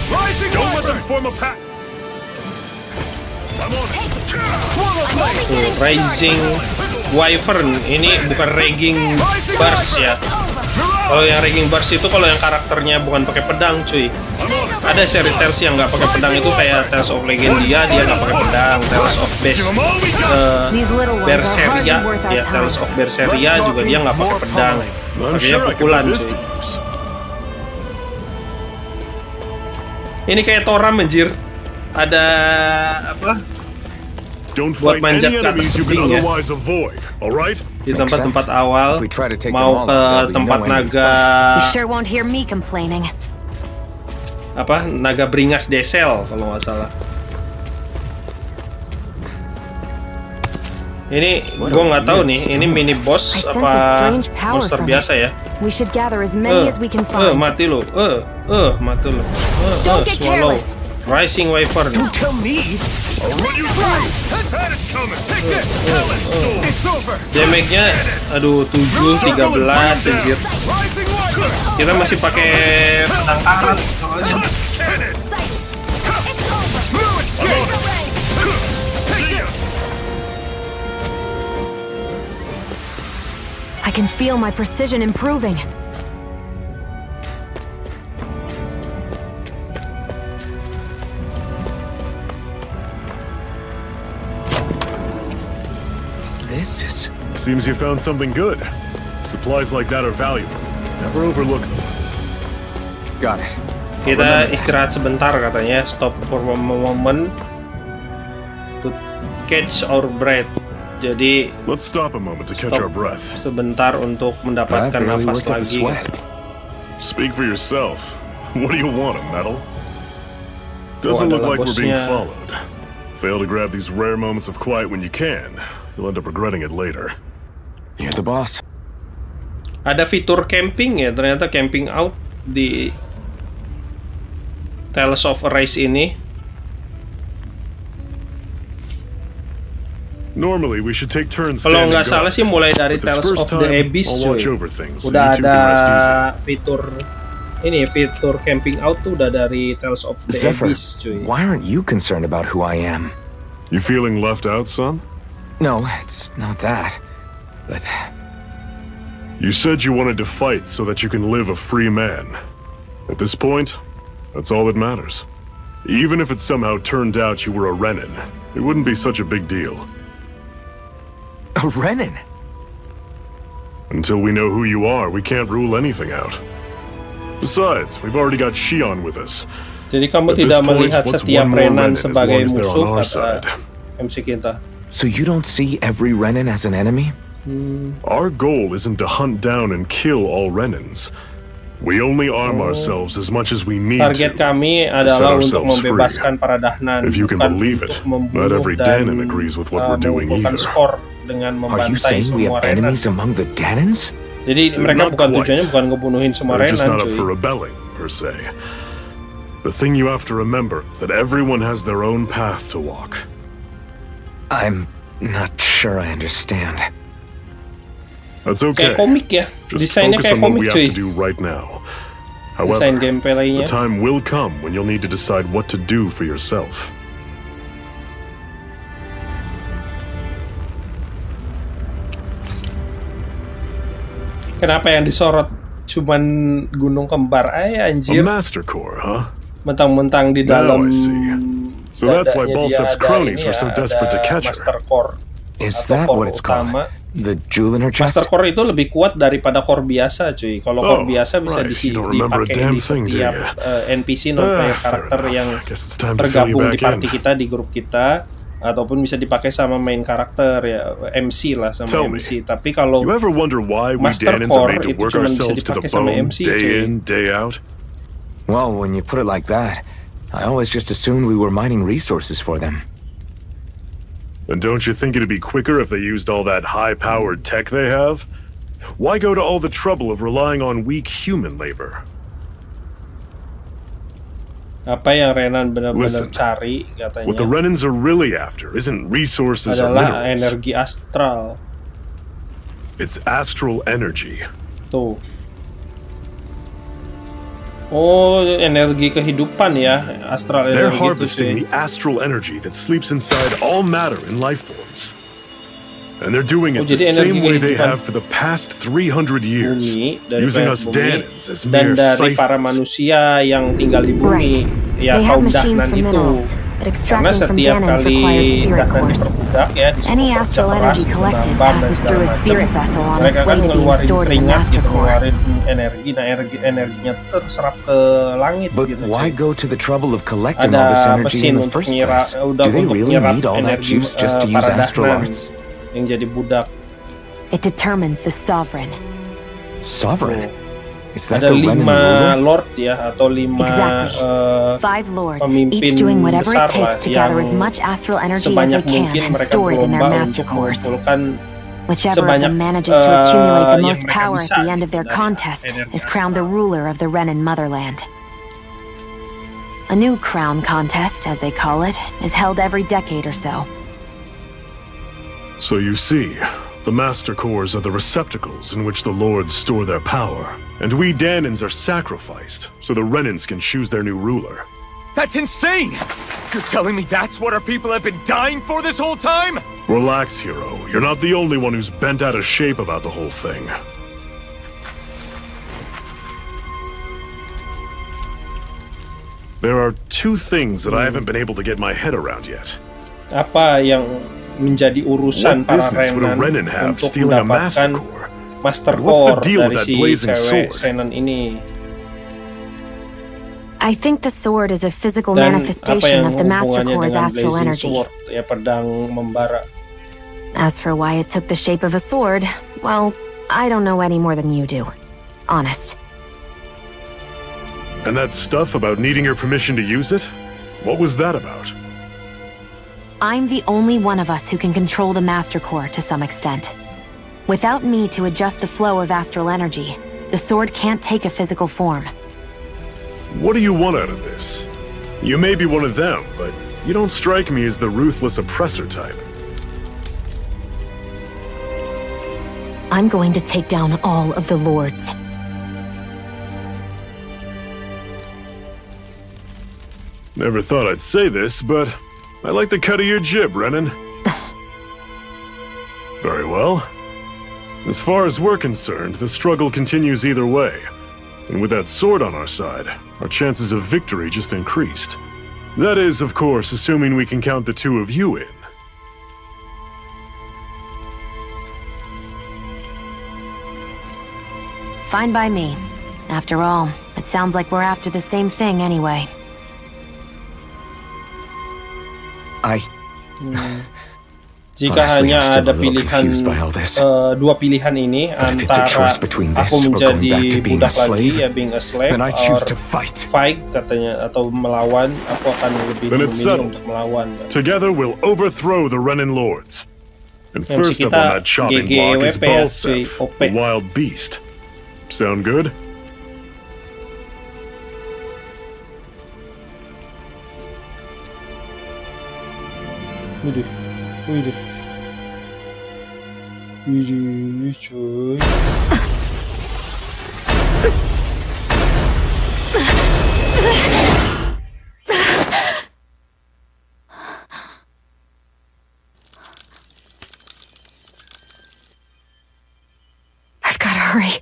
Rising Don't let them Wyvern! form a pack! I'm on it! Swallow blade! Tuh, Rising Wyvern ini bukan Raging Burst ya. Kalau yang Raging Burst itu kalau yang karakternya bukan pakai pedang cuy. Ada seri Tales yang nggak pakai pedang itu kayak Tales of Legendia, dia nggak pakai pedang. Tales of Berseria, ya Tales of Berseria juga dia nggak pakai pedang, I'm pakainya sure I can pukulan put this cuy. to use. Ini kayak Toram anjir. Ada apa? Don't Buat fight any manjat ke atas enemies you can tebing ya. otherwise avoid, alright? Di tempat-tempat awal If we try to take mau them all ke out, there'll be tempat no end in naga You sure won't hear me complaining. apa naga beringas desel kalau nggak salah. Ini gue nggak tahu nih, ini mini boss I sense apa a strange power monster from biasa it. ya? We should gather as many as we can find. Mati lo, mati lo, Don't get swallow. careless. Rising Wyvern. Don't tell me! I'll run you through! That is coming! Take this! Talent Sword! It's over! Damage-nya, aduh 7, 13 anjir. Rising Wyvern! Kita masih pakai pedang karat soalnya. Cannon! Blue escape! Take this! can feel my precision improving. This is... Seems you found something good. Supplies like that are valuable. Never overlook them. Got it. Kita istirahat sebentar katanya, stop for a moment to catch our breath. Jadi let's stop a moment to catch our breath. Sebentar untuk mendapatkan nafas lagi. Speak for yourself. What do you want, a medal? Doesn't look like we're being followed. Fail to grab these rare moments of quiet when you can. You'll end up regretting it later. You're the boss. Ada fitur camping ya, ternyata camping out di Tales of Arise ini. Normally we should take turns. Kalau nggak salah sih mulai dari Tales of the Abyss cuy. Udah ada fitur ini, fitur camping out tuh udah dari Tales of the Abyss cuy. Why aren't you concerned about who I am? You feeling left out, son? No, it's not that. But... You said you wanted to fight so that you can live a free man. At this point, that's all that matters. Even if it somehow turned out you were a Renin, it wouldn't be such a big deal. A Renin? Until we know who you are, we can't rule anything out. Besides, we've already got Shion with us. Jadi kamu tidak melihat setiap Renan sebagai musuh, kata MC kita. So you don't see every Renin as an enemy? Our goal isn't to hunt down and kill all Renins. We only arm ourselves as much as we need Target kami adalah untuk membebaskan para Dahnan. If you can believe it, not every Danon agrees with what we're doing either. Dengan Are you saying we have enemies among the Danons? Jadi mereka tujuannya bukan ngebunuhin semua Renan, just not up for rebelling per se. The thing you have to remember is that everyone has their own path to walk. I'm not sure I understand. That's okay. Kayak komik ya. Just Desainnya focus kayak on what komik we cuy. have to do right now. However, Desain gameplaynya. the time will come when you'll need to decide what to do for yourself. Kenapa yang disorot cuman gunung kembar aja anjir? A master core, huh? Mentang-mentang di dalam. So that's why Balsev's cronies were so desperate to catch her. Master core. Is that what it's called? The jewel in her chest? Master core itu lebih kuat daripada core biasa cuy. Kalau core biasa bisa dipakai di setiap NPC non-player karakter yang tergabung di party kita, di grup kita, ataupun bisa dipakai sama main karakter ya, MC lah sama MC. Tapi kalau Master Core itu cuma bisa dipakai sama MC cuy. Well, when you put it like that, I always just assumed we were mining resources for them. And don't you think it'd be quicker if they used all that high-powered tech they have? Why go to all the trouble of relying on weak human labor? Apa yang Renan benar-benar cari katanya? What the Renins are really after isn't resources or adalah minerals. energi astral. It's astral energy. Tuh. Oh, energi kehidupan ya, astral energy. They're harvesting the astral energy that sleeps inside all matter in life forms. And they're doing it the same way they have for the past 300 years, using us Danons as mere ciphers. Dan dari para manusia yang tinggal di bumi, ya kaum Dahnan itu. Karena setiap kali Dahnan diperbudak ya, any astral energy collected passes through a spirit vessel on its way to being stored in the master core. Energi, nah energinya itu terserap ke langit. But gitu. Why go to the trouble of collecting all this energy in the first place? Do they really need all that juice just to use astral arts? Yang jadi budak. It determines the sovereign. Sovereign? Is that ada the Renin 5 lord ya, atau 5 5 lords, pemimpin each doing whatever it besar takes to gather as much astral energy as they can and store it in their master cores. Whichever of them manages to accumulate the most power at the end of their contest is crowned the ruler of the Renin motherland. A new crown contest, as they call it, is held every decade or so. So you see, the master cores are the receptacles in which the lords store their power. And we Danons are sacrificed, so the Renins can choose their new ruler. That's insane! You're telling me that's what our people have been dying for this whole time? Relax, hero. You're not the only one who's bent out of shape about the whole thing. There are two things that I haven't been able to get my head around yet. Apa yang menjadi urusan What para business would a Renan Renan have untuk stealing a Master mendapatkan Core? Master What's the Core deal with dari that si blazing cewek sword? Renan ini? I think the sword is a physical Dan apa manifestation yang of the Master hubungannya Core's dengan astral blazing energy. sword, ya pedang membara. As for why it took the shape of a sword, well, I don't know any more than you do. Honest. And that stuff about needing your permission to use it? What was that about? I'm the only one of us who can control the Master Core to some extent. Without me to adjust the flow of astral energy, the sword can't take a physical form. What do you want out of this? You may be one of them, but you don't strike me as the ruthless oppressor type. I'm going to take down all of the lords. Never thought I'd say this, but I like the cut of your jib, Renan. Very well. As far as we're concerned, the struggle continues either way. And with that sword on our side, our chances of victory just increased. That is, of course, assuming we can count the two of you in. Fine by me. After all, it sounds like we're after the same thing anyway. Jika hanya ada pilihan dua pilihan ini antara aku menjadi budak lagi, ya being a slave, or fight katanya, atau melawan, aku akan lebih memilih untuk melawan. Together we'll overthrow the Renan lords. And MC first up kita on that chopping block is GGWP ya, cuy, Balsef, OP. the wild beast. Sound good? Widih, widih, widih, cuy. I've gotta hurry.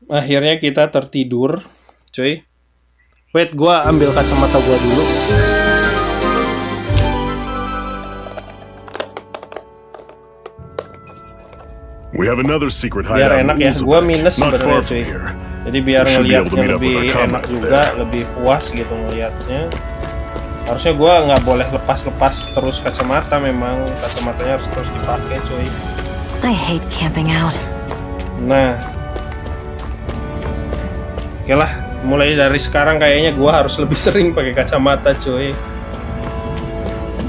Akhirnya kita tertidur, cuy. Wait, gua ambil kacamata gua dulu. We have another secret Biar hideout enak in ya, gua Ulzebek, minus not sebenarnya far from cuy. here. Jadi biar We should be able to ngeliatnya meet up with lebih our enak comrades juga, there. lebih puas gitu ngeliatnya. Harusnya gua nggak boleh lepas-lepas terus kacamata, memang kacamatanya harus terus dipakai cuy. I hate camping out. Nah, oke lah, mulai dari sekarang kayaknya gua harus lebih sering pakai kacamata cuy.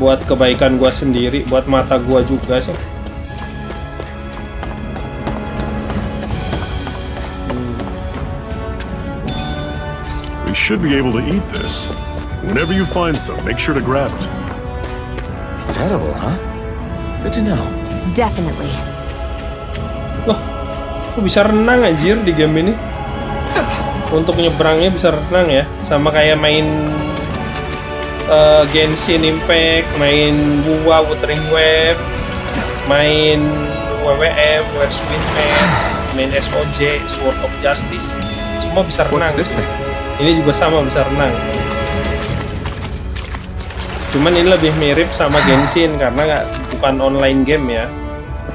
Buat kebaikan gua sendiri, buat mata gua juga sih. We should be able to eat this. Whenever you find some, make sure to grab it. It's edible, huh? Good to know. Definitely. Wah, kok bisa renang anjir di game ini? Untuk nyebrangnya bisa renang ya, sama kayak main Genshin Impact, main WoW Wuthering Waves, main WWF, Where's Windman, main SOJ, Sword of Justice, semua bisa renang. Ini juga sama, bisa renang. Cuman ini lebih mirip sama Genshin karena bukan online game ya,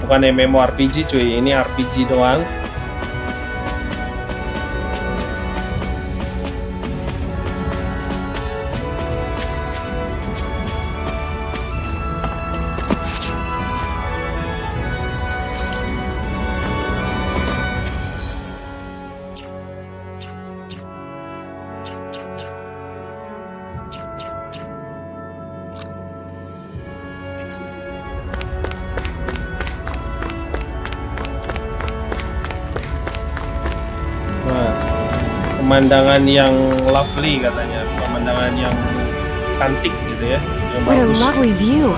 bukan MMORPG cuy, ini RPG doang. Pemandangan yang lovely katanya, pemandangan yang cantik gitu ya, yang What a bagus. lovely view.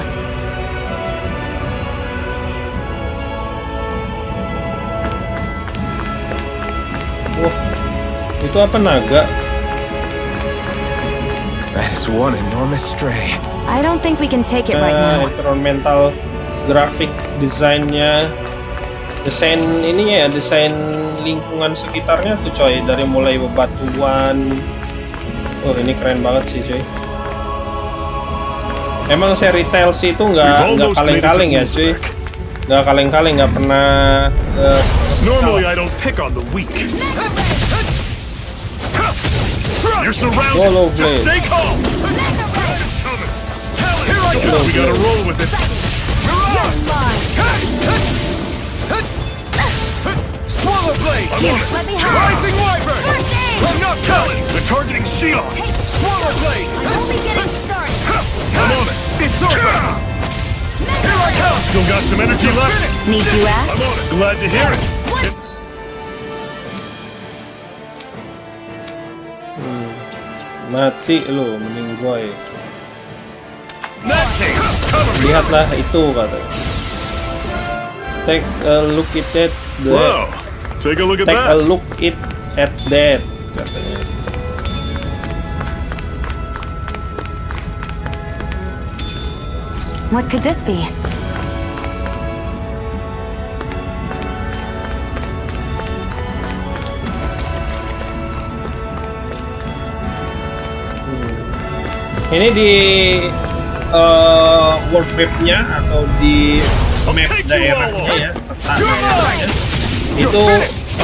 Wah, itu apa, naga? That is one enormous stray. I don't think we can take it right now. Environmental graphic desainnya, desain ininya ya, desain lingkungan sekitarnya tuh coy, dari mulai bebatuan. Oh ini keren banget sih coy. Emang seri Tales itu nggak kaleng-kaleng ya cuy, nggak kaleng-kaleng, nggak pernah. Normally I don't pick on the weak. You're surrounded. Solo blade. Stay calm. We gotta roll with it. Swallow blade! I'm on it. Let me help. Rising wyvern! I'm not telling! They're targeting Shion. Swallow blade! I'm only getting started. I'm on it. It's over! Here I come! Still got some energy left. Need you ask? I'm on it. Glad to hear it. Mati lu, mending gue. In that case, cover me. Lihatlah itu katanya. Take a look at that. Whoa. Take a look at Take a that. look at that katanya. What could this be? Ini di world map-nya atau di map daerahnya ya, peta daerahnya, itu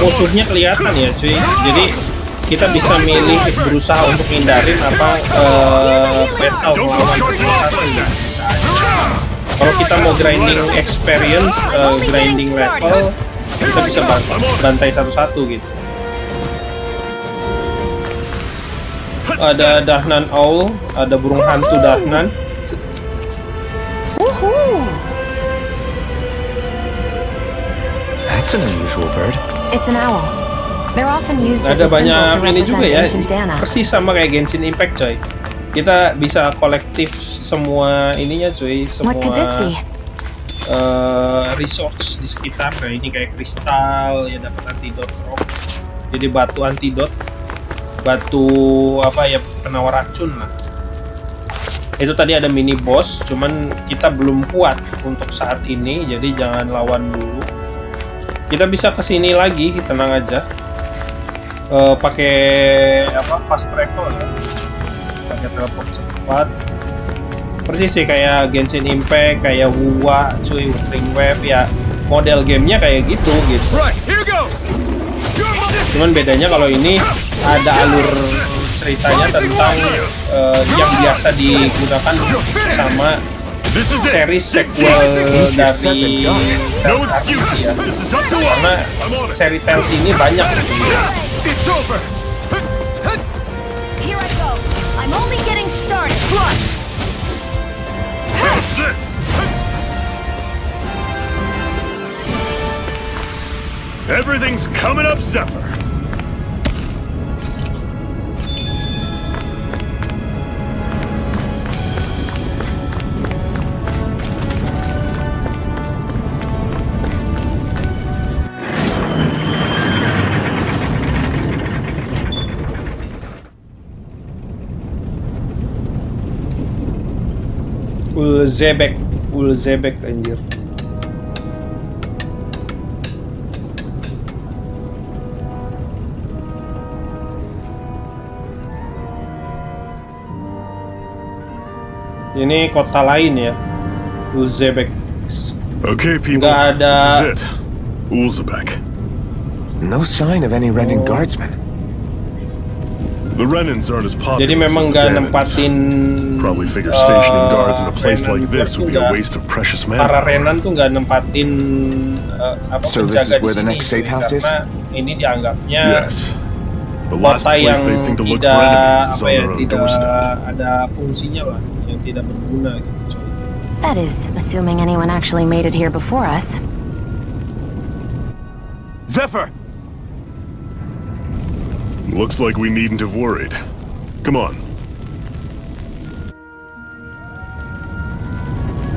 musuhnya kelihatan ya cuy. Jadi kita bisa milih berusaha untuk hindarin apa battle lawan satu. Kalau kita mau grinding experience, grinding level, kita bisa bantai satu-satu gitu. Ada Dahnan Owl, ada burung hantu Dahnan. That's an unusual bird. It's an owl. They're often used as Ada a symbol banyak to ini juga represent ya, ancient Dana. persis sama kayak Genshin Impact coy. Kita bisa kolektif semua ininya cuy, semua What could this be? resource di sekitar. Nah ini kayak kristal ya, dapat antidot rock. Jadi batu antidot, batu apa ya, penawar racun lah. Itu tadi ada mini boss, cuman kita belum kuat untuk saat ini, jadi jangan lawan dulu. Kita bisa kesini lagi, tenang aja. Pakai apa, fast travel ya, pakai teleport cepat. Persis sih kayak Genshin Impact, kayak Wuwa, cuy, Wuthering Wave ya. Model gamenya kayak gitu. Right, here goes! Cuman bedanya kalau ini ada alur ceritanya tentang yang biasa digunakan sama seri sequel dari Tales RPG ya. Karena seri Tales ini banyak gitu. It's over! Here I go. I'm only getting started. Everything's coming up, Zephyr. Ulzebek anjir. Ini kota lain ya, Ulzebek. Okay, people. Nggak ada. This is it. Ulzebek. No sign of any Renin guardsmen. The Renins aren't as popular Jadi memang as the nggak Danans. nempatin. Probably figure stationing guards in a place Renan like this would be a waste of precious Para manpower. Renan tuh nggak nempatin apa, So this penjaga is where di the sini, next safe house is? karena ini dianggapnya Yes. The last kota place yang they think to look for tidak enemies is apa on ya, their own tidak doorstep. ada fungsinya lah, yang tidak berguna gitu. coy. That is, assuming anyone actually made it here before us. Zephyr! Looks like we needn't have worried. Come on.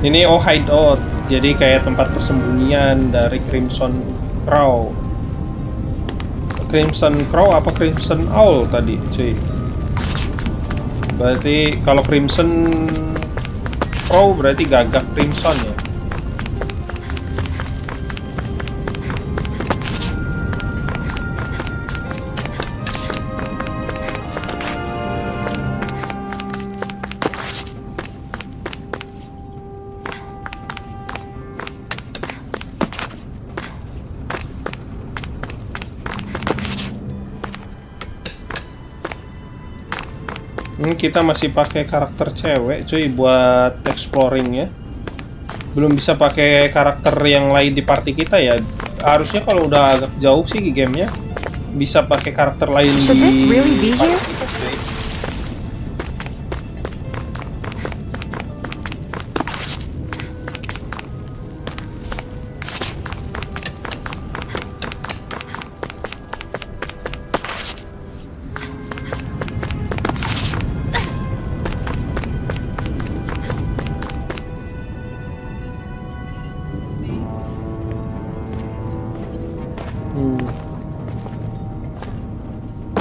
Ini hideout, jadi kayak tempat persembunyian dari Crimson Crow. Crimson Crow apa Crimson Owl tadi, cuy? Berarti kalau Crimson Pro berarti gagak Crimson ya. Kita masih pakai karakter cewek cuy buat exploring ya. Belum bisa pakai karakter yang lain di party kita ya. Harusnya kalau udah agak jauh sih gamenya bisa pakai karakter lain di party kita cuy.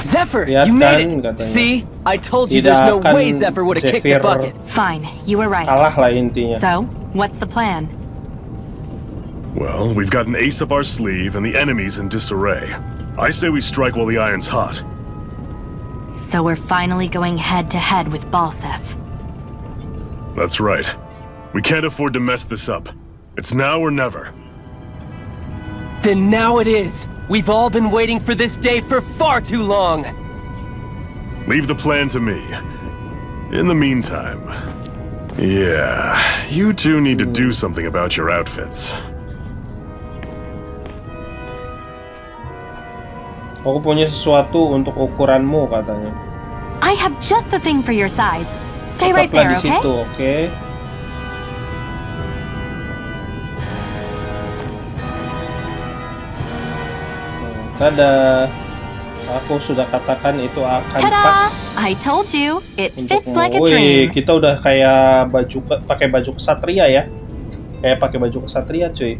Zephyr, Lihat you made kan, it. katanya. See, I told you there's no Tidak way akan Zephyr would have kicked the Zephyr bucket. Fine, you were right. Kalah lah intinya. So, what's the plan? Well, we've got an ace up our sleeve and the enemy's in disarray. I say we strike while the iron's hot. So we're finally going head to head with Balsef. That's right. We can't afford to mess this up. It's now or never. Then now it is. We've all been waiting for this day for far too long. Leave the plan to me. In the meantime, yeah, you two need to do something about your outfits. Aku punya sesuatu untuk ukuranmu katanya. I have just the thing for your size. Stay right Tetaplah there, di situ, okay? oke? Tada. Aku sudah katakan itu akan Ta-da! pas. I told you, it fits Untukmu. like a Wih, dream. kita udah kayak pakai baju kesatria ya. Kayak pakai baju kesatria, cuy.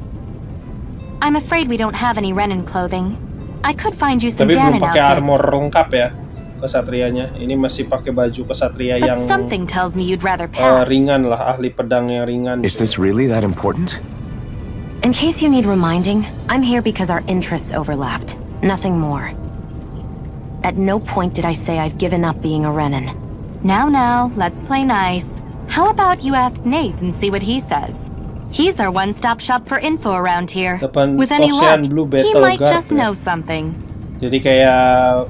I'm afraid we don't have any Renin clothing. I could find you some Tapi belum Danon pakai outfits. armor lengkap ya kesatrianya. Ini masih pakai baju kesatria But yang something tells me you'd rather pass. ringan lah, ahli pedang yang ringan. Is cuy. this really that important? In case you need reminding, I'm here because our interests overlapped. Nothing more. At no point did I say I've given up being a Renin. Now, let's play nice. How about you ask Nate and see what he says? He's our one-stop shop for info around here. Depan With any Ocean luck, Blue he Battle might Guard just ya. know something. Jadi kayak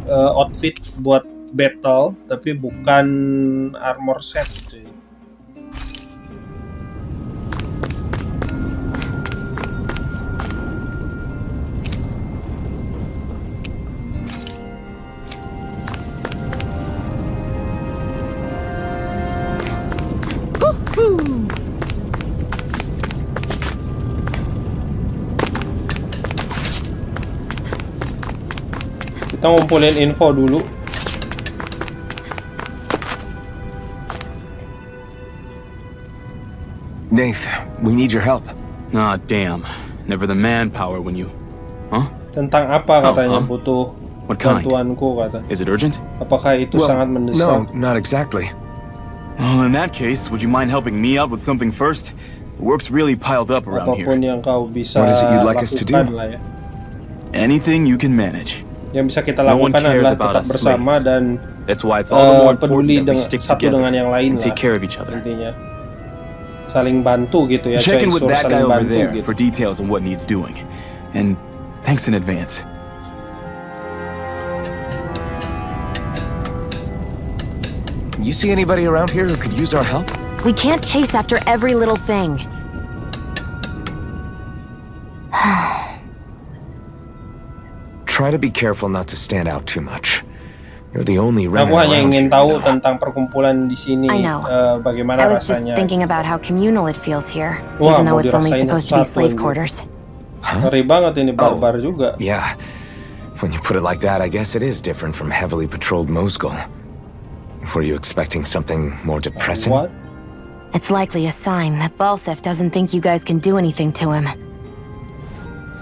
outfit buat battle tapi bukan armor set cuy. Kita ngumpulin info dulu. Nath, we need your help. Ah, damn. Never the manpower when you... Huh? Tentang apa katanya huh? butuh What kind? bantuanku kata. Is it urgent? Apakah itu sangat mendesak? No, not exactly. Well, in that case, would you mind helping me out with something first? The work's really piled up around Apapun here. yang kau bisa What is it you'd like us to do? lakukan lah ya. Anything you can manage. Yang bisa kita No one lakukan cares adalah about tetap us bersama slaves. dan That's why it's all the more important peduli that we dengan stick satu together dengan yang lain and lah. take care of each other. Intinya saling bantu gitu ya. Check in coy. with Suruh that guy saling over bantu there gitu. for details on what needs doing. And thanks in advance. You see anybody around here who could use our help? We can't chase after every little thing. Try to be careful not to stand out too much. You're the only Renin Aku hanya around ingin here, tahu you know. tentang perkumpulan di sini. I know. Bagaimana I was just rasanya. thinking about how communal it feels here, Wah, even though mau it's only dirasain supposed to be satu slave ini. quarters. Ngeri banget ini barbar Oh. juga. Yeah. When you put it like that, I guess it is different from heavily patrolled Mosgul. Were you expecting something more depressing? What? It's likely a sign that Balsef doesn't think you guys can do anything to him.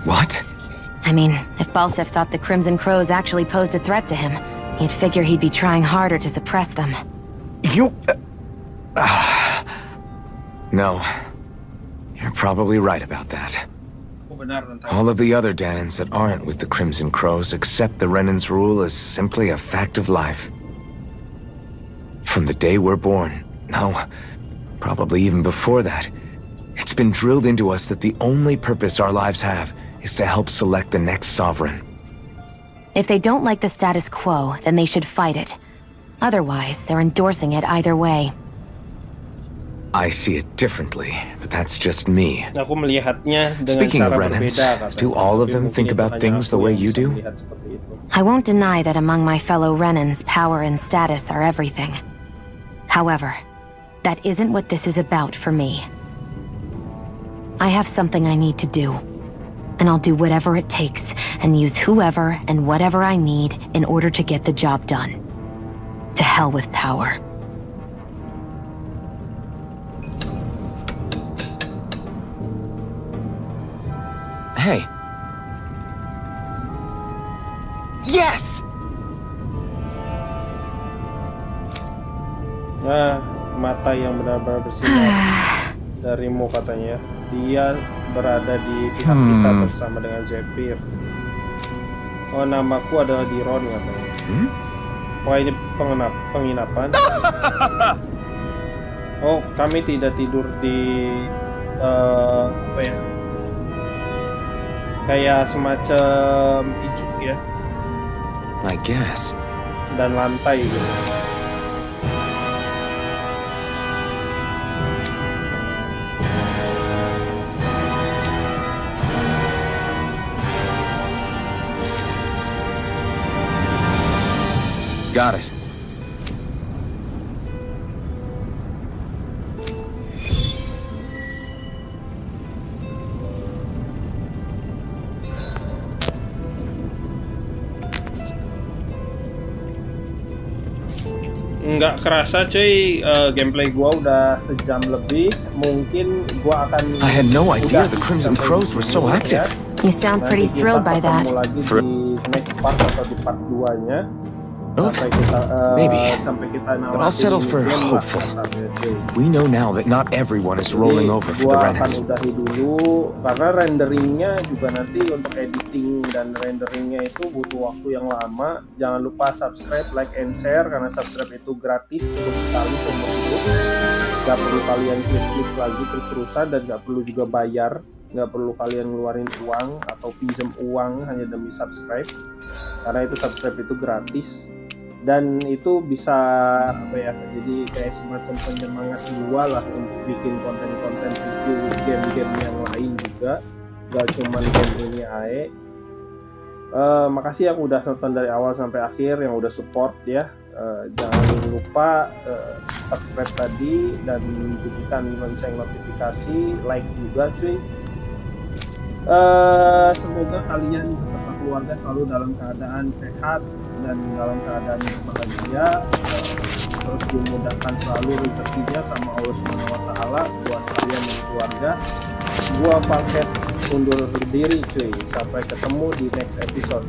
What? I mean, if Balsef thought the Crimson Crows actually posed a threat to him, you'd figure he'd be trying harder to suppress them. You... No. You're probably right about that. All of the other Danans that aren't with the Crimson Crows accept the Renan's rule as simply a fact of life. From the day we're born, no, probably even before that, it's been drilled into us that the only purpose our lives have is to help select the next sovereign. If they don't like the status quo, then they should fight it. Otherwise, they're endorsing it either way. I see it differently, but that's just me. Aku melihatnya dengan Speaking of cara Renans, berbeda, katanya. do all of Tapi them mungkin think itu about hanya things the aku way yang you bisa do? melihat seperti itu. I won't deny that among my fellow Renans, power and status are everything. However, that isn't what this is about for me. I have something I need to do, and I'll do whatever it takes and use whoever and whatever I need in order to get the job done. To hell with power. Hey. Yes! Nah, mata yang benar-benar bersinar darimu katanya. Dia berada di pihak kita bersama dengan Zephyr. Oh, namaku adalah Diron katanya. Wah, ini penginapan. Oh, kami tidak tidur di apa ya? Kayak semacam ijuk ya. I guess. Dan lantai gitu. Got it. Nggak kerasa cuy, gameplay gua udah sejam lebih. Mungkin gua akan I had no idea the Crimson Crows were so active. You sound pretty thrilled by that. Lagi di next part atau di part 2-nya. Sampai kita Maybe, sampai kita but I'll settle for hopeful. We know now that not everyone is rolling over for the Renans. Gua akan udahi dulu karena renderingnya juga nanti untuk editing dan renderingnya itu butuh waktu yang lama. Jangan lupa subscribe, like, and share karena subscribe itu gratis cukup sekali seumur hidup. Gak perlu kalian klik lagi terus-terusan dan gak perlu juga bayar. Nggak perlu kalian ngeluarin uang atau pinjam uang hanya demi subscribe, karena itu subscribe itu gratis dan itu bisa apa ya, jadi kayak semacam penyemangat gua lah untuk bikin konten-konten video game-game yang lain juga, gak cuman game ini ae. Makasih yang udah nonton dari awal sampai akhir, yang udah support ya. Jangan lupa subscribe tadi dan bunyikan lonceng notifikasi, like juga cuy. Semoga kalian beserta keluarga selalu dalam keadaan sehat dan dalam keadaan yang bahagia, terus dimudahkan selalu rezekinya sama Allah Subhanahu wa Ta'ala buat kalian dan keluarga. Gua paket undur diri cuy, sampai ketemu di next episode.